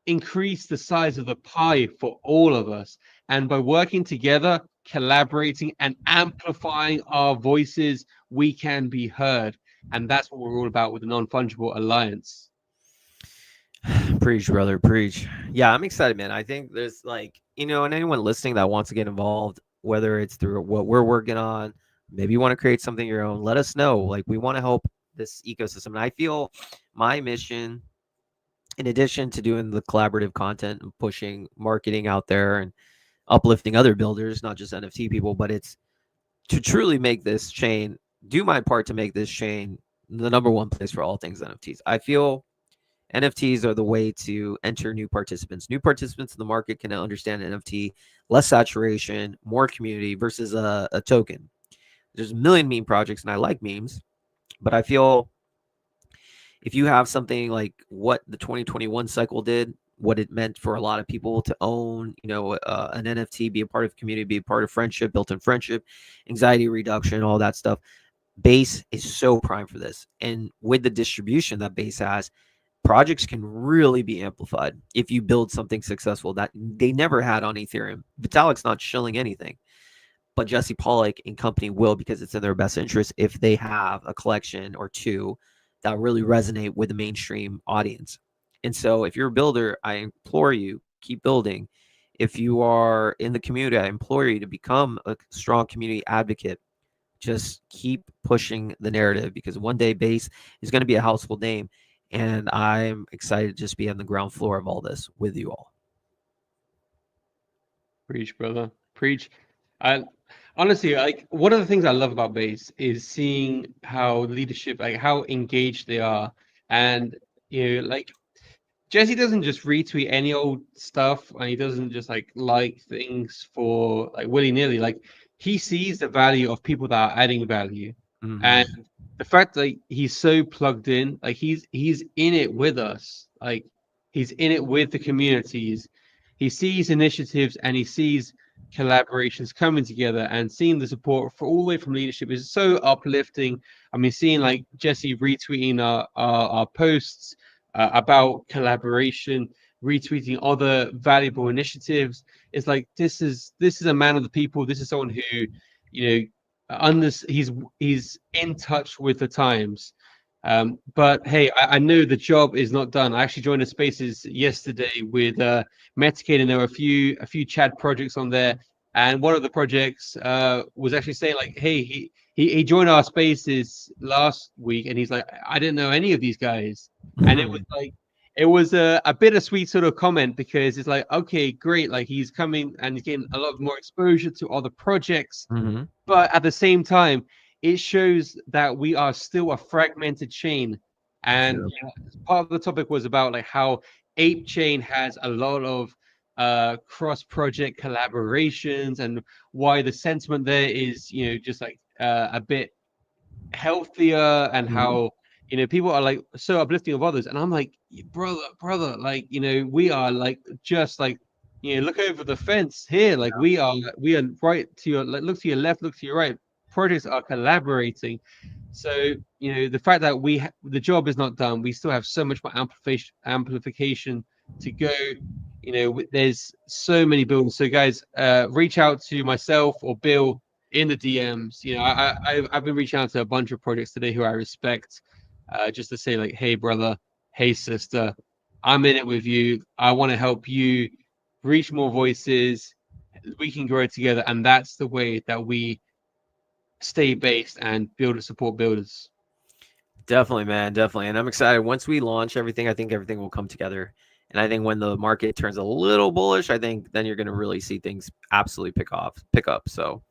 [SPEAKER 3] increase the size of the pie for all of us. And by working together, collaborating, and amplifying our voices, we can be heard. And that's what we're all about with the Non-Fungible Alliance.
[SPEAKER 2] Preach, brother, preach. Yeah, I'm excited, man. I think there's like, and anyone listening that wants to get involved, whether it's through what we're working on, maybe you want to create something your own, let us know. Like, we want to help this ecosystem. And I feel my mission, in addition to doing the collaborative content and pushing marketing out there and uplifting other builders, not just NFT people, but it's to truly make this chain, do my part to make this chain the number one place for all things NFTs. I feel NFTs are the way to enter new participants. New participants in the market can understand NFT, less saturation, more community versus a token. There's a million meme projects, and I like memes, but I feel if you have something like what the 2021 cycle did, what it meant for a lot of people to own, an NFT, be a part of community, be a part of friendship, built-in friendship, anxiety reduction, all that stuff. Base is so prime for this. And with the distribution that Base has, projects can really be amplified if you build something successful that they never had on Ethereum. Vitalik's not shilling anything, but Jesse Pollock and company will, because it's in their best interest if they have a collection or two that really resonate with the mainstream audience. And so if you're a builder, I implore you, keep building. If you are in the community, I implore you to become a strong community advocate. Just keep pushing the narrative, because one day Base is going to be a household name. And I'm excited to just be on the ground floor of all this with you all.
[SPEAKER 3] Preach, brother. Preach. I honestly, like, one of the things I love about Base is seeing how leadership, like how engaged they are. And like, Jesse doesn't just retweet any old stuff, and he doesn't just like things for like willy-nilly. Like, he sees the value of people that are adding value.
[SPEAKER 2] Mm-hmm.
[SPEAKER 3] And the fact that he's so plugged in, like he's in it with us. Like, he's in it with the communities. He sees initiatives and he sees collaborations coming together, and seeing the support for all the way from leadership is so uplifting. I mean, seeing like Jesse retweeting our posts about collaboration, retweeting other valuable initiatives. It's like, this is a man of the people. This is someone who, he's in touch with the times. But hey, I know the job is not done. I actually joined the spaces yesterday with Metacade, and there were a few Chad projects on there. And one of the projects was actually saying like, hey, he joined our spaces last week, and he's like, I didn't know any of these guys. And it was a bittersweet sort of comment, because it's like, okay, great, like he's coming and he's getting a lot more exposure to other projects,
[SPEAKER 2] Mm-hmm.
[SPEAKER 3] but at the same time, it shows that we are still a fragmented chain. And
[SPEAKER 2] Sure.
[SPEAKER 3] part of the topic was about like how Ape Chain has a lot of cross-project collaborations, and why the sentiment there is, just like a bit healthier, and
[SPEAKER 2] Mm-hmm.
[SPEAKER 3] how people are like so uplifting of others. And I'm like, brother, like, we are like, just like, look over the fence here. Like, we are right to your, like, look to your left, look to your right. Projects are collaborating. So the fact that the job is not done, we still have so much more amplification to go. There's so many buildings. So guys, reach out to myself or Bill in the DMs. I've been reaching out to a bunch of projects today who I respect, just to say like, hey brother, hey sister, I'm in it with you. I want to help you reach more voices. We can grow together, and that's the way that we stay based and build and support builders.
[SPEAKER 2] Definitely, man. Definitely. And I'm excited. Once we launch everything, I think everything will come together. And I think when the market turns a little bullish, I think then you're going to really see things absolutely pick up. So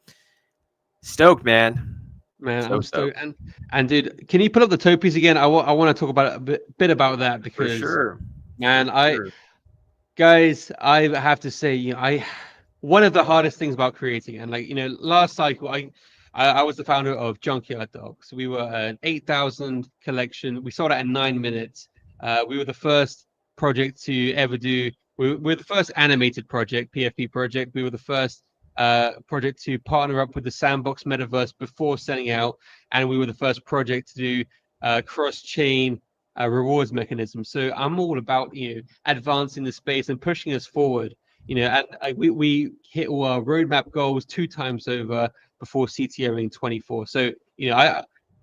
[SPEAKER 2] stoked, man.
[SPEAKER 3] Man,
[SPEAKER 2] So
[SPEAKER 3] I'm
[SPEAKER 2] stoked.
[SPEAKER 3] stoked. And dude, can you put up the topies again? I want to talk about a bit about that,
[SPEAKER 2] For
[SPEAKER 3] because
[SPEAKER 2] sure.
[SPEAKER 3] man,
[SPEAKER 2] For sure.
[SPEAKER 3] guys, I have to say, one of the hardest things about creating, and like, last cycle, I was the founder of Junkyard Dogs. We were an 8,000 collection. We sold out in 9 minutes. We were the first project to ever do. We're the first animated project, PFP project. We were the first project to partner up with the Sandbox Metaverse before selling out, and we were the first project to do cross-chain rewards mechanism. So I'm all about advancing the space and pushing us forward. And we hit all our roadmap goals 2 times over before CTO in 24. So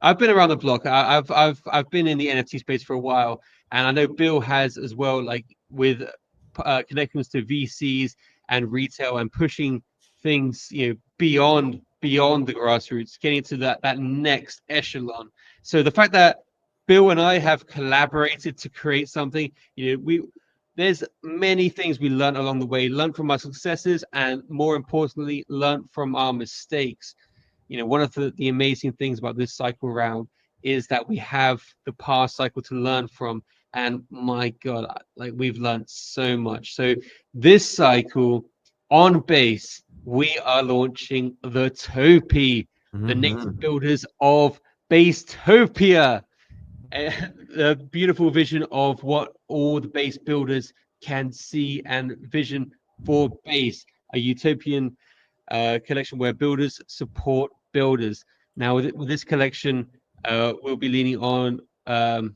[SPEAKER 3] I've been around the block. I've been in the NFT space for a while, And I know Bill has as well, like with connections to VCs and retail and pushing things, beyond the grassroots, getting to that next echelon. So the fact that Bill and I have collaborated to create something, we there's many things we learned along the way, learned from our successes, and more importantly, learned from our mistakes. One of the amazing things about this cycle round is that we have the past cycle to learn from. And my God, like we've learned so much. So this cycle on base, we are launching the Topi, the native builders of Basetopia. A beautiful vision of what all the base builders can see and vision for base, a utopian collection where builders support builders. Now, with this collection, we'll be leaning on OG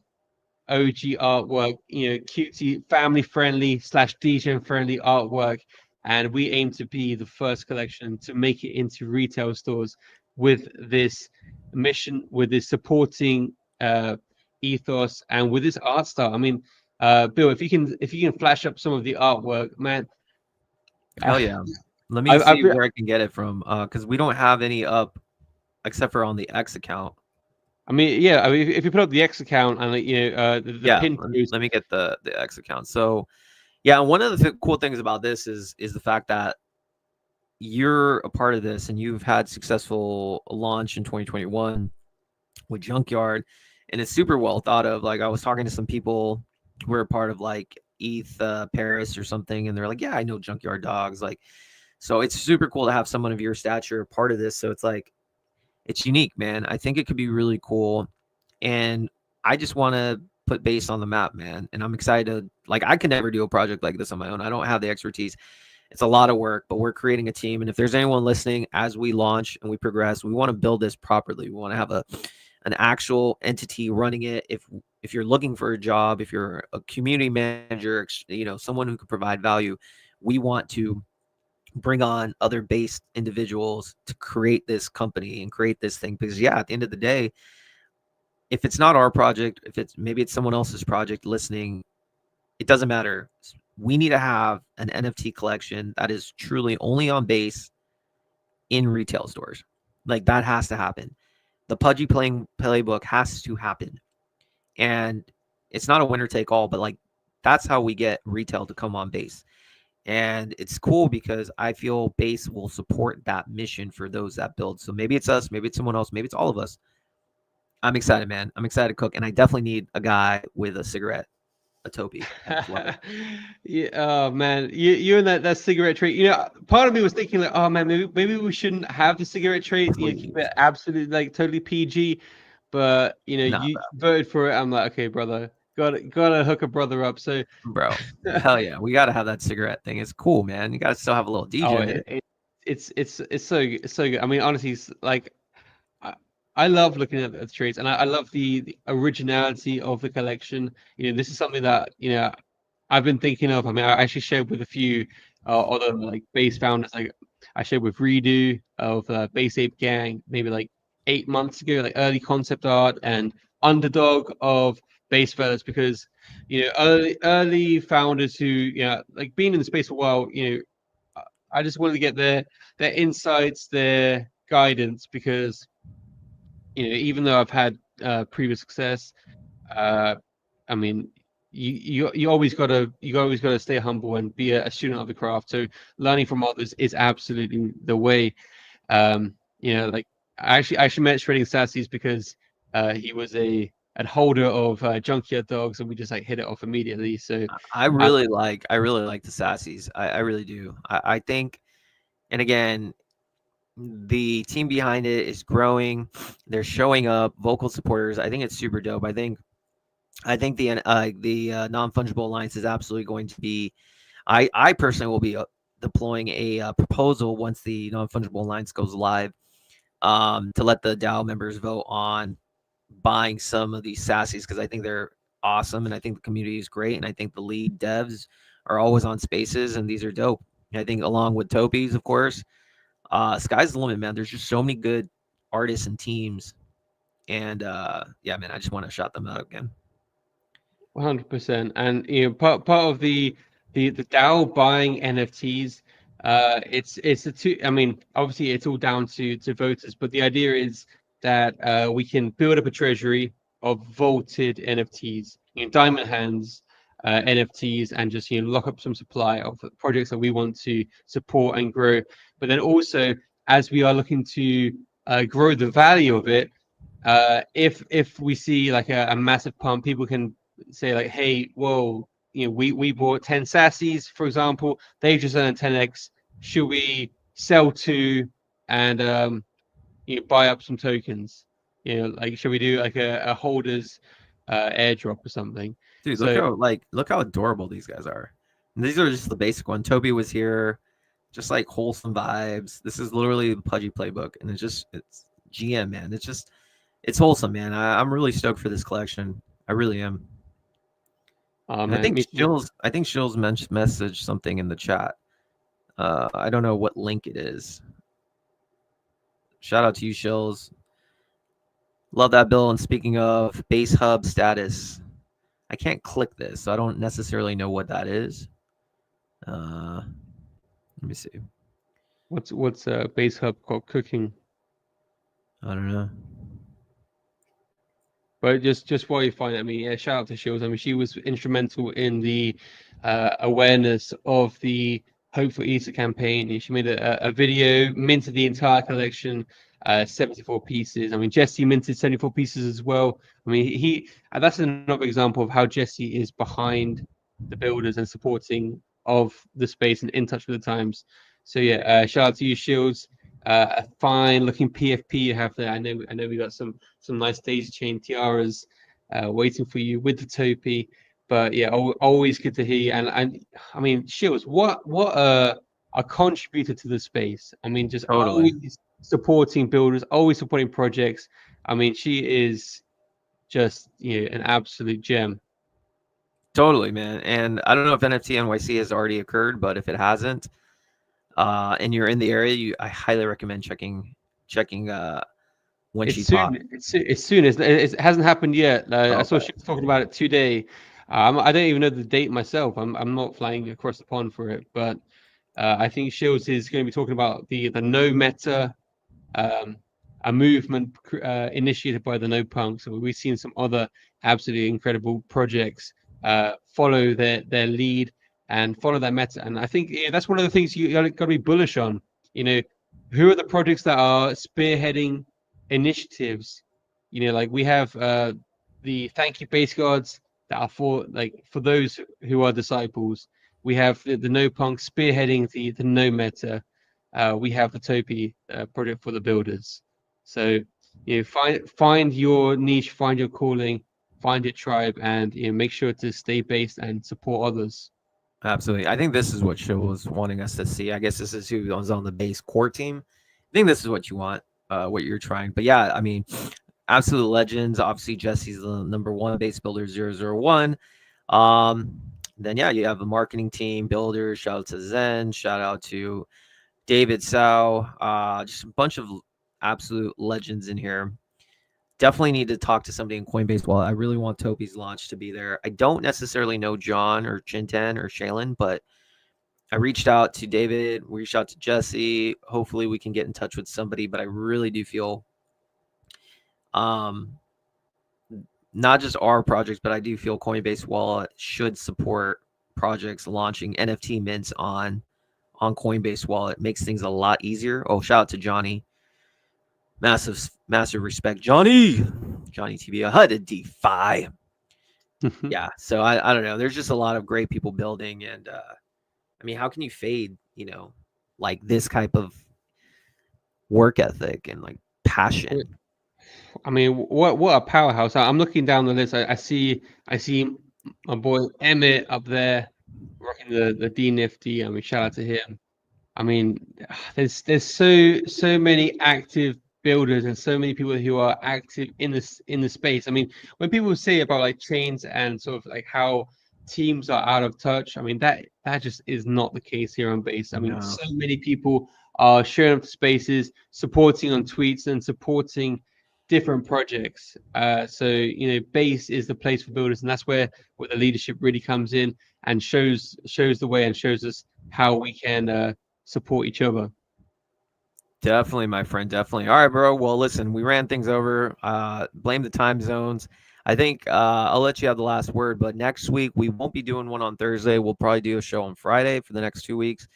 [SPEAKER 3] artwork, cutesy, family friendly / DJ friendly artwork. And we aim to be the first collection to make it into retail stores with this mission, with this supporting ethos, and with this art style. I mean, Bill, if you can flash up some of the artwork, man.
[SPEAKER 2] Hell yeah. Let me
[SPEAKER 3] I've
[SPEAKER 2] see
[SPEAKER 3] been,
[SPEAKER 2] where I can get it from. Because we don't have any up except for on the X account.
[SPEAKER 3] I mean, yeah. I mean, if you put up the X account and the
[SPEAKER 2] Yeah,
[SPEAKER 3] pin post,
[SPEAKER 2] let me get the X account. So yeah, one of the cool things about this is the fact that you're a part of this and you've had successful launch in 2021 with Junkyard, and it's super well thought of. Like I was talking to some people who were a part of like ETH Paris or something, and they're like, yeah, I know Junkyard Dogs. Like, so it's super cool to have someone of your stature a part of this. So it's like, it's unique, man. I think it could be really cool. And I just want to put base on the map, man. And I'm excited to, like, I could never do a project like this on my own. I don't have the expertise. It's a lot of work, but we're creating a team. And if there's anyone listening as we launch and we progress, we want to build this properly. We want to have an actual entity running it. If you're looking for a job, if you're a community manager, someone who can provide value, we want to bring on other based individuals to create this company and create this thing. Because yeah, at the end of the day, if it's not our project, if maybe it's someone else's project listening, it doesn't matter. We need to have an NFT collection that is truly only on base in retail stores. Like that has to happen. The Pudgy playing playbook has to happen. And it's not a winner take all, but like that's how we get retail to come on base. And it's cool because I feel base will support that mission for those that build. So maybe it's us, maybe it's someone else, maybe it's all of us. I'm excited, man. I'm excited to cook. And I definitely need a guy with a cigarette, a Topi.
[SPEAKER 3] Yeah, oh man, you and that cigarette trait. Part of me was thinking like, oh man, maybe we shouldn't have the cigarette trait. Keep it absolutely like totally PG. But
[SPEAKER 2] Nah,
[SPEAKER 3] you voted for it. I'm like, okay, brother, gotta hook a brother up. So,
[SPEAKER 2] bro, hell yeah, we gotta have that cigarette thing. It's cool, man. You gotta still have a little DJ in it.
[SPEAKER 3] It's so good. I mean, honestly, it's like I love looking at the traits, and I love the originality of the collection. This is something that I've been thinking of. I mean, I actually shared with a few other like base founders. Like I shared with Redo of Base Ape Gang maybe like 8 months ago, like early concept art, and Underdog of Base Fellas, because early founders who like been in the space for a while. I just wanted to get their insights, their guidance, because even though I've had previous success, I mean, you always gotta stay humble and be a student of the craft. So learning from others is absolutely the way. Like I actually met Shredding Sassies because he was a holder of Junkyard Dogs, and we just like hit it off immediately. So
[SPEAKER 2] I really like the Sassies. I really do. I think, and again, the team behind it is growing. They're showing up, vocal supporters. I think it's super dope. I think the non-fungible alliance is absolutely going to be. I personally will be deploying a proposal once the non-fungible alliance goes live, to let the DAO members vote on buying some of these sassies, because I think they're awesome and I think the community is great, and I think the lead devs are always on spaces and these are dope. I think along with Topies, of course, sky's the limit, man. There's just so many good artists and teams, and yeah, man, I just want to shout them out again.
[SPEAKER 3] 100%. And part of the DAO buying NFTs, it's a two. I mean, obviously, it's all down to voters, but the idea is that we can build up a treasury of vaulted NFTs, diamond hands NFTs, and just lock up some supply of the projects that we want to support and grow. But then also, as we are looking to grow the value of it, if we see like a massive pump, people can say like, hey, whoa, we bought 10 sassies, for example, they just earned 10x. Should we sell two and buy up some tokens? Like, should we do like a holders airdrop or something?
[SPEAKER 2] Dude,
[SPEAKER 3] So
[SPEAKER 2] look how adorable these guys are. And these are just the basic one. Toby was here, just like wholesome vibes. This is literally the Pudgy playbook, and it's GM, man. It's wholesome, man. I'm really stoked for this collection. I really am. And
[SPEAKER 3] man, me too.
[SPEAKER 2] I think Shills messaged something in the chat. I don't know what link it is. Shout out to you, Shills. Love that, Bill. And speaking of base hub status, I can't click this, so I don't necessarily know what that is. Let me see.
[SPEAKER 3] What's base hub called cooking?
[SPEAKER 2] I don't know.
[SPEAKER 3] But just while you find it, I mean, yeah, shout out to Shields. I mean, she was instrumental in the awareness of the Hope for Easter campaign. She made a video, minted the entire collection, 74 pieces. I mean, Jesse minted 74 pieces as well. I mean, that's another example of how Jesse is behind the builders and supporting of the space and in touch with the times. So yeah, shout out to you, Shields. A fine looking PFP you have there. I know we got some nice daisy chain tiaras waiting for you with the topi. But yeah, always good to hear you. And I mean, Shields, what a contributor to the space. I mean, just
[SPEAKER 2] Totally.
[SPEAKER 3] always supporting builders, always supporting projects. I mean, she is just an absolute gem.
[SPEAKER 2] Totally, man. And I don't know if NFT NYC has already occurred, but if it hasn't, and you're in the area, I highly recommend checking when she
[SPEAKER 3] It's
[SPEAKER 2] talks.
[SPEAKER 3] soon. It's soon. It hasn't happened yet. I saw
[SPEAKER 2] Okay.
[SPEAKER 3] she was talking about it today. I don't even know the date myself. I'm not flying across the pond for it, but I think Shields is going to be talking about the no meta, um, a movement initiated by the no punk. So we've seen some other absolutely incredible projects follow their lead and follow that meta. And I think that's one of the things you got to be bullish on. Who are the projects that are spearheading initiatives? Like we have the Thank You Base Guards that are for those who are disciples. We have the No Punk spearheading the No Meta. We have the Topi project for the builders. So find your niche, find your calling, find your tribe, and make sure to stay based and support others.
[SPEAKER 2] Absolutely. I think this is what Shill was wanting us to see. I guess this is who was on the base core team. I think this is what you want, what you're trying. But yeah, I mean, absolute legends. Obviously, Jesse's the number one base builder 001. Then yeah, you have the marketing team, builders. Shout out to Zen. Shout out to David Sau. Just a bunch of absolute legends in here. Definitely need to talk to somebody in Coinbase Wallet. I really want Topi's launch to be there. I don't necessarily know John or Chintan or Shaylin, but I reached out to David. We reached out to Jesse. Hopefully we can get in touch with somebody, but I really do feel not just our projects, but I do feel Coinbase Wallet should support projects launching NFT mints on Coinbase Wallet. It makes things a lot easier. Oh, shout out to Johnny. Massive respect, Johnny TV. I had a DeFi. Yeah, so I don't know. There's just a lot of great people building, and I mean, how can you fade? Like this type of work ethic and like passion.
[SPEAKER 3] I mean, what a powerhouse! I'm looking down the list. I see my boy Emmett up there rocking the D Nifty. I mean, shout out to him. I mean, there's so many active builders and so many people who are active in the space. I mean, when people say about like chains and sort of like how teams are out of touch, I mean that just is not the case here on base. I mean,
[SPEAKER 2] No.
[SPEAKER 3] so many people are showing up to spaces, supporting on tweets and supporting different projects. So base is the place for builders, and that's where the leadership really comes in and shows the way and shows us how we can support each other.
[SPEAKER 2] Definitely, my friend. Definitely. All right, bro. Well, listen, we ran things over. Blame the time zones. I think I'll let you have the last word, but next week we won't be doing one on Thursday. We'll probably do a show on Friday for the next 2 weeks.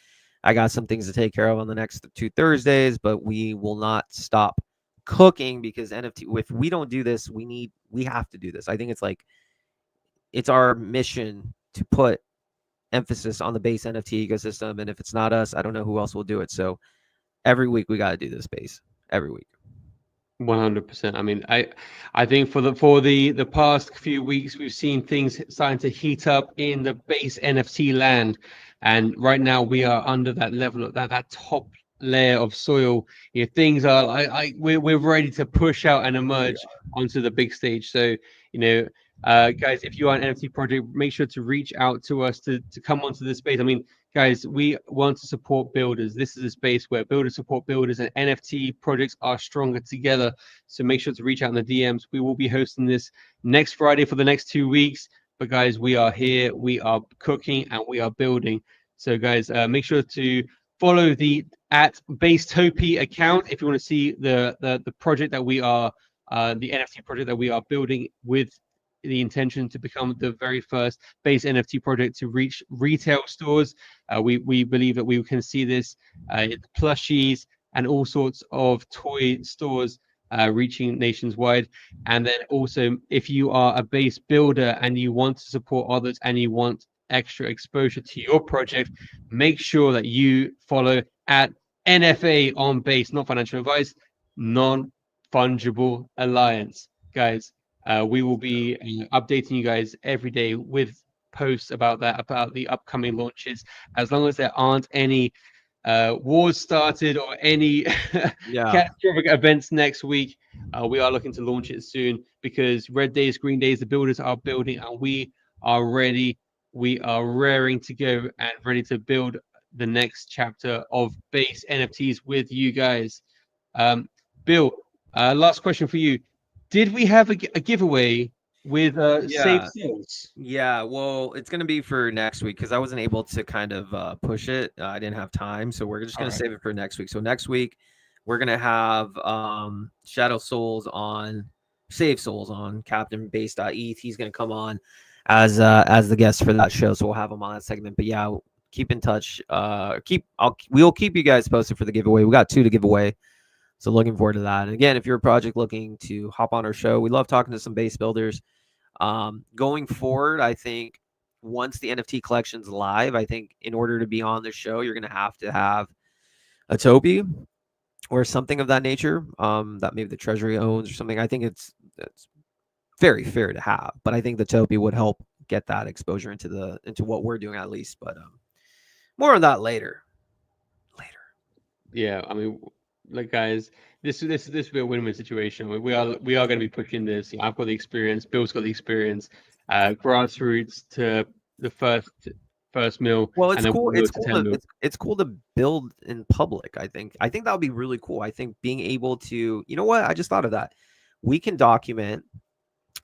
[SPEAKER 2] I got some things to take care of on the next 2 Thursdays, but we will not stop cooking because NFT. If we don't do this, we have to do this. I think it's our mission to put emphasis on the base NFT ecosystem, and if it's not us, I don't know who else will do it. So every week we got to do this base every week.
[SPEAKER 3] 100%. I mean, I think for the past few weeks, we've seen things starting to heat up in the base NFT land, and right now we are under that level of that top layer of soil. Things are we're ready to push out and emerge onto the big stage. So, you know, guys, if you are an NFT project, make sure to reach out to us to come onto this space. I mean, guys, we want to support builders. This is a space where builders support builders, and NFT projects are stronger together. So make sure to reach out in the DMs. We will be hosting this next Friday for the next 2 weeks. But guys, we are here, we are cooking, and we are building. So guys, make sure to follow the @Basetopia account if you want to see the project that we are, the NFT project that we are building with the intention to become the very first base NFT project to reach retail stores. We believe that we can see this in plushies and all sorts of toy stores reaching nationwide. And then also, if you are a base builder and you want to support others and you want extra exposure to your project, make sure that you follow @NFA on base, not financial advice, non-fungible alliance, guys. We will be updating you guys every day with posts about the upcoming launches. As long as there aren't any wars started or any
[SPEAKER 2] Yeah.
[SPEAKER 3] catastrophic events next week, we are looking to launch it soon because red days, green days, the builders are building and we are ready. We are raring to go and ready to build the next chapter of base NFTs with you guys. Bill, last question for you. Did we have a giveaway with Safe
[SPEAKER 2] Yeah.
[SPEAKER 3] Sales?
[SPEAKER 2] Yeah, well, it's gonna be for next week because I wasn't able to kind of push it. I didn't have time, so we're just
[SPEAKER 3] All
[SPEAKER 2] gonna
[SPEAKER 3] right.
[SPEAKER 2] save it for next week. So next week we're gonna have Shadow Souls on, Save Souls on Captain Base.eth. He's gonna come on as the guest for that show, so we'll have him on that segment. But yeah, keep in touch. We'll keep you guys posted for the giveaway. We got 2 to give away. So looking forward to that. And again, if you're a project looking to hop on our show, we love talking to some base builders. Going forward, I think once the NFT collection's live, I think in order to be on the show, you're going to have a Topi or something of that nature that maybe the Treasury owns or something. I think it's very fair to have, but I think the Topi would help get that exposure into what we're doing at least. But more on that later.
[SPEAKER 3] Yeah, I mean, like guys, this will be a win-win situation. We are going to be pushing this. I've got the experience. Bill's got the experience. Grassroots to the first mill,
[SPEAKER 2] Well,
[SPEAKER 3] and
[SPEAKER 2] it's
[SPEAKER 3] then
[SPEAKER 2] cool.
[SPEAKER 3] we'll go
[SPEAKER 2] It's
[SPEAKER 3] to
[SPEAKER 2] cool
[SPEAKER 3] 10
[SPEAKER 2] to
[SPEAKER 3] mil.
[SPEAKER 2] it's cool to build in public. I think that would be really cool. I think being able to, you know what? I just thought of that. We can document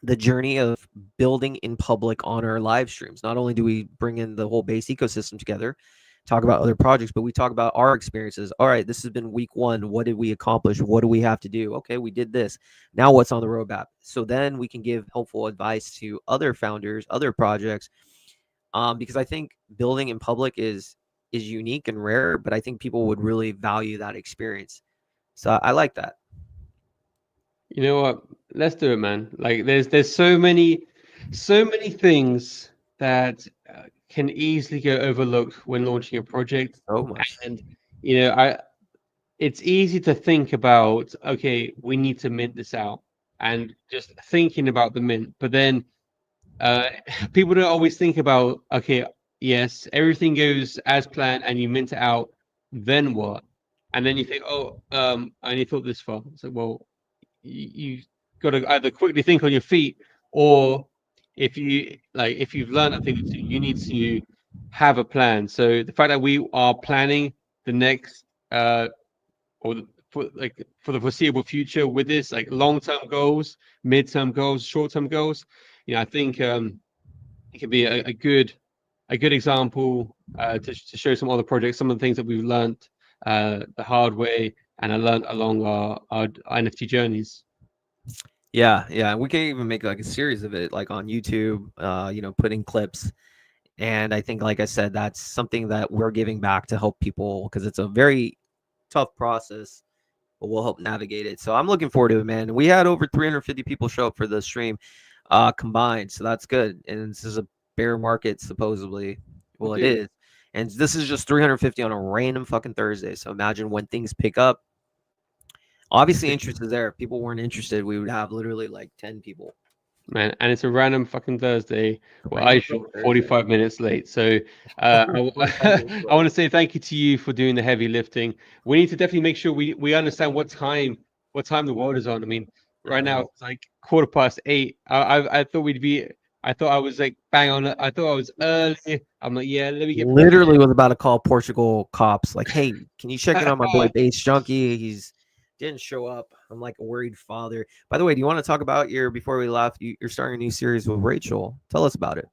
[SPEAKER 2] the journey of building in public on our live streams. Not only do we bring in the whole base ecosystem together, talk about other projects, but we talk about our experiences. All right, this has been week 1. What did we accomplish? What do we have to do? Okay, we did this. Now what's on the roadmap? So then we can give helpful advice to other founders, other projects, because I think building in public is unique and rare, but I think people would really value that experience. So I like that.
[SPEAKER 3] You know what? Let's do it, man. Like there's so many things that can easily go overlooked when launching a project,
[SPEAKER 2] So much.
[SPEAKER 3] and I it's easy to think about, okay, we need to mint this out and just thinking about the mint, but then uh, people don't always think about, okay, yes, everything goes as planned and you mint it out, then what? And then you think, oh, I only thought this far. So, well, you got to either quickly think on your feet, or if you've learned a thing or two, you need to have a plan. So the fact that we are planning the next or for the foreseeable future with this, like long-term goals, mid-term goals, short-term goals. I think it could be a good example to show some other projects, some of the things that we've learned the hard way and I learned along our NFT journeys.
[SPEAKER 2] Yeah, we can even make like a series of it, like on YouTube. Putting clips. And I think, like I said, that's something that we're giving back to help people because it's a very tough process, but we'll help navigate it. So I'm looking forward to it, man. We had over 350 people show up for the stream combined. So that's good. And this is a bear market, supposedly. Well, it is. And this is just 350 on a random fucking Thursday. So imagine when things pick up. Obviously, interest is there. If people weren't interested, we would have literally like 10 people.
[SPEAKER 3] Man, and it's a random fucking Thursday. Well, I shot 45 minutes late. So I want to say thank you to you for doing the heavy lifting. We need to definitely make sure we understand what time the world is on. I mean, right now it's like 8:15. I thought we'd be. I thought I was like bang on. I thought I was early. I'm like, yeah, let me get.
[SPEAKER 2] Literally was about to call Portugal cops. Like, hey, can you check in on my boy Base Junkie? He's didn't show up. I'm like a worried father. By the way, do you want to talk about before we left? You're starting a new series with Rachel. Tell us about it.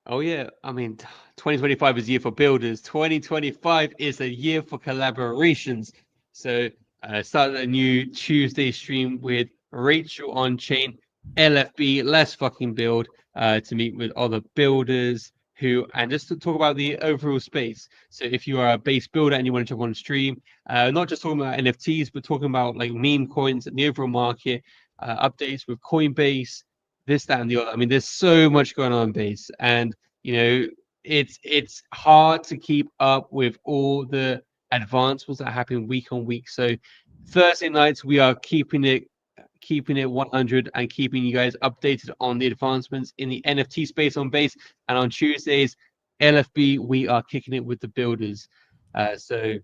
[SPEAKER 3] Oh yeah, I mean, 2025 is a year for builders. 2025 is a year for collaborations. So started a new Tuesday stream with Rachel on chain, LFB. Let's fucking build to meet with other builders and just to talk about the overall space. So if you are a base builder and you want to jump on stream, not just talking about NFTs, but talking about like meme coins and the overall market, updates with Coinbase, this, that, and the other. I mean, there's so much going on in base, and it's hard to keep up with all the advancements that happen week on week. So Thursday nights we are keeping it 100 and keeping you guys updated on the advancements in the NFT space on base. And on Tuesdays, LFB, we are kicking it with the builders. So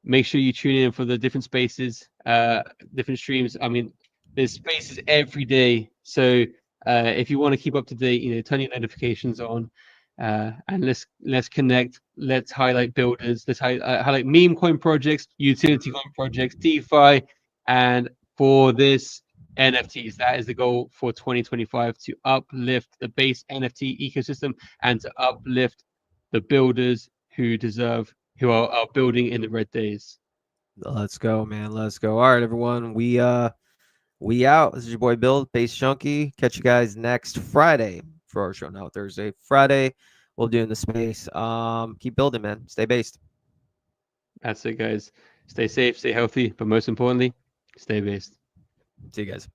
[SPEAKER 3] make sure you tune in for the different spaces, different streams. I mean, there's spaces every day. So if you want to keep up to date, turn your notifications on. And let's connect. Let's highlight builders. Let's highlight meme coin projects, utility coin projects, DeFi, and for this NFTs. That is the goal for 2025 to uplift the base NFT ecosystem and to uplift the builders who are building in the red days.
[SPEAKER 2] Let's go, man. Let's go. All right, everyone. We out. This is your boy Bill, Base Chunky. Catch you guys next Friday for our show. Now Thursday, Friday, we'll do in the space. Keep building, man. Stay based.
[SPEAKER 3] That's it, guys. Stay safe, stay healthy, but most importantly, stay based.
[SPEAKER 2] See you guys.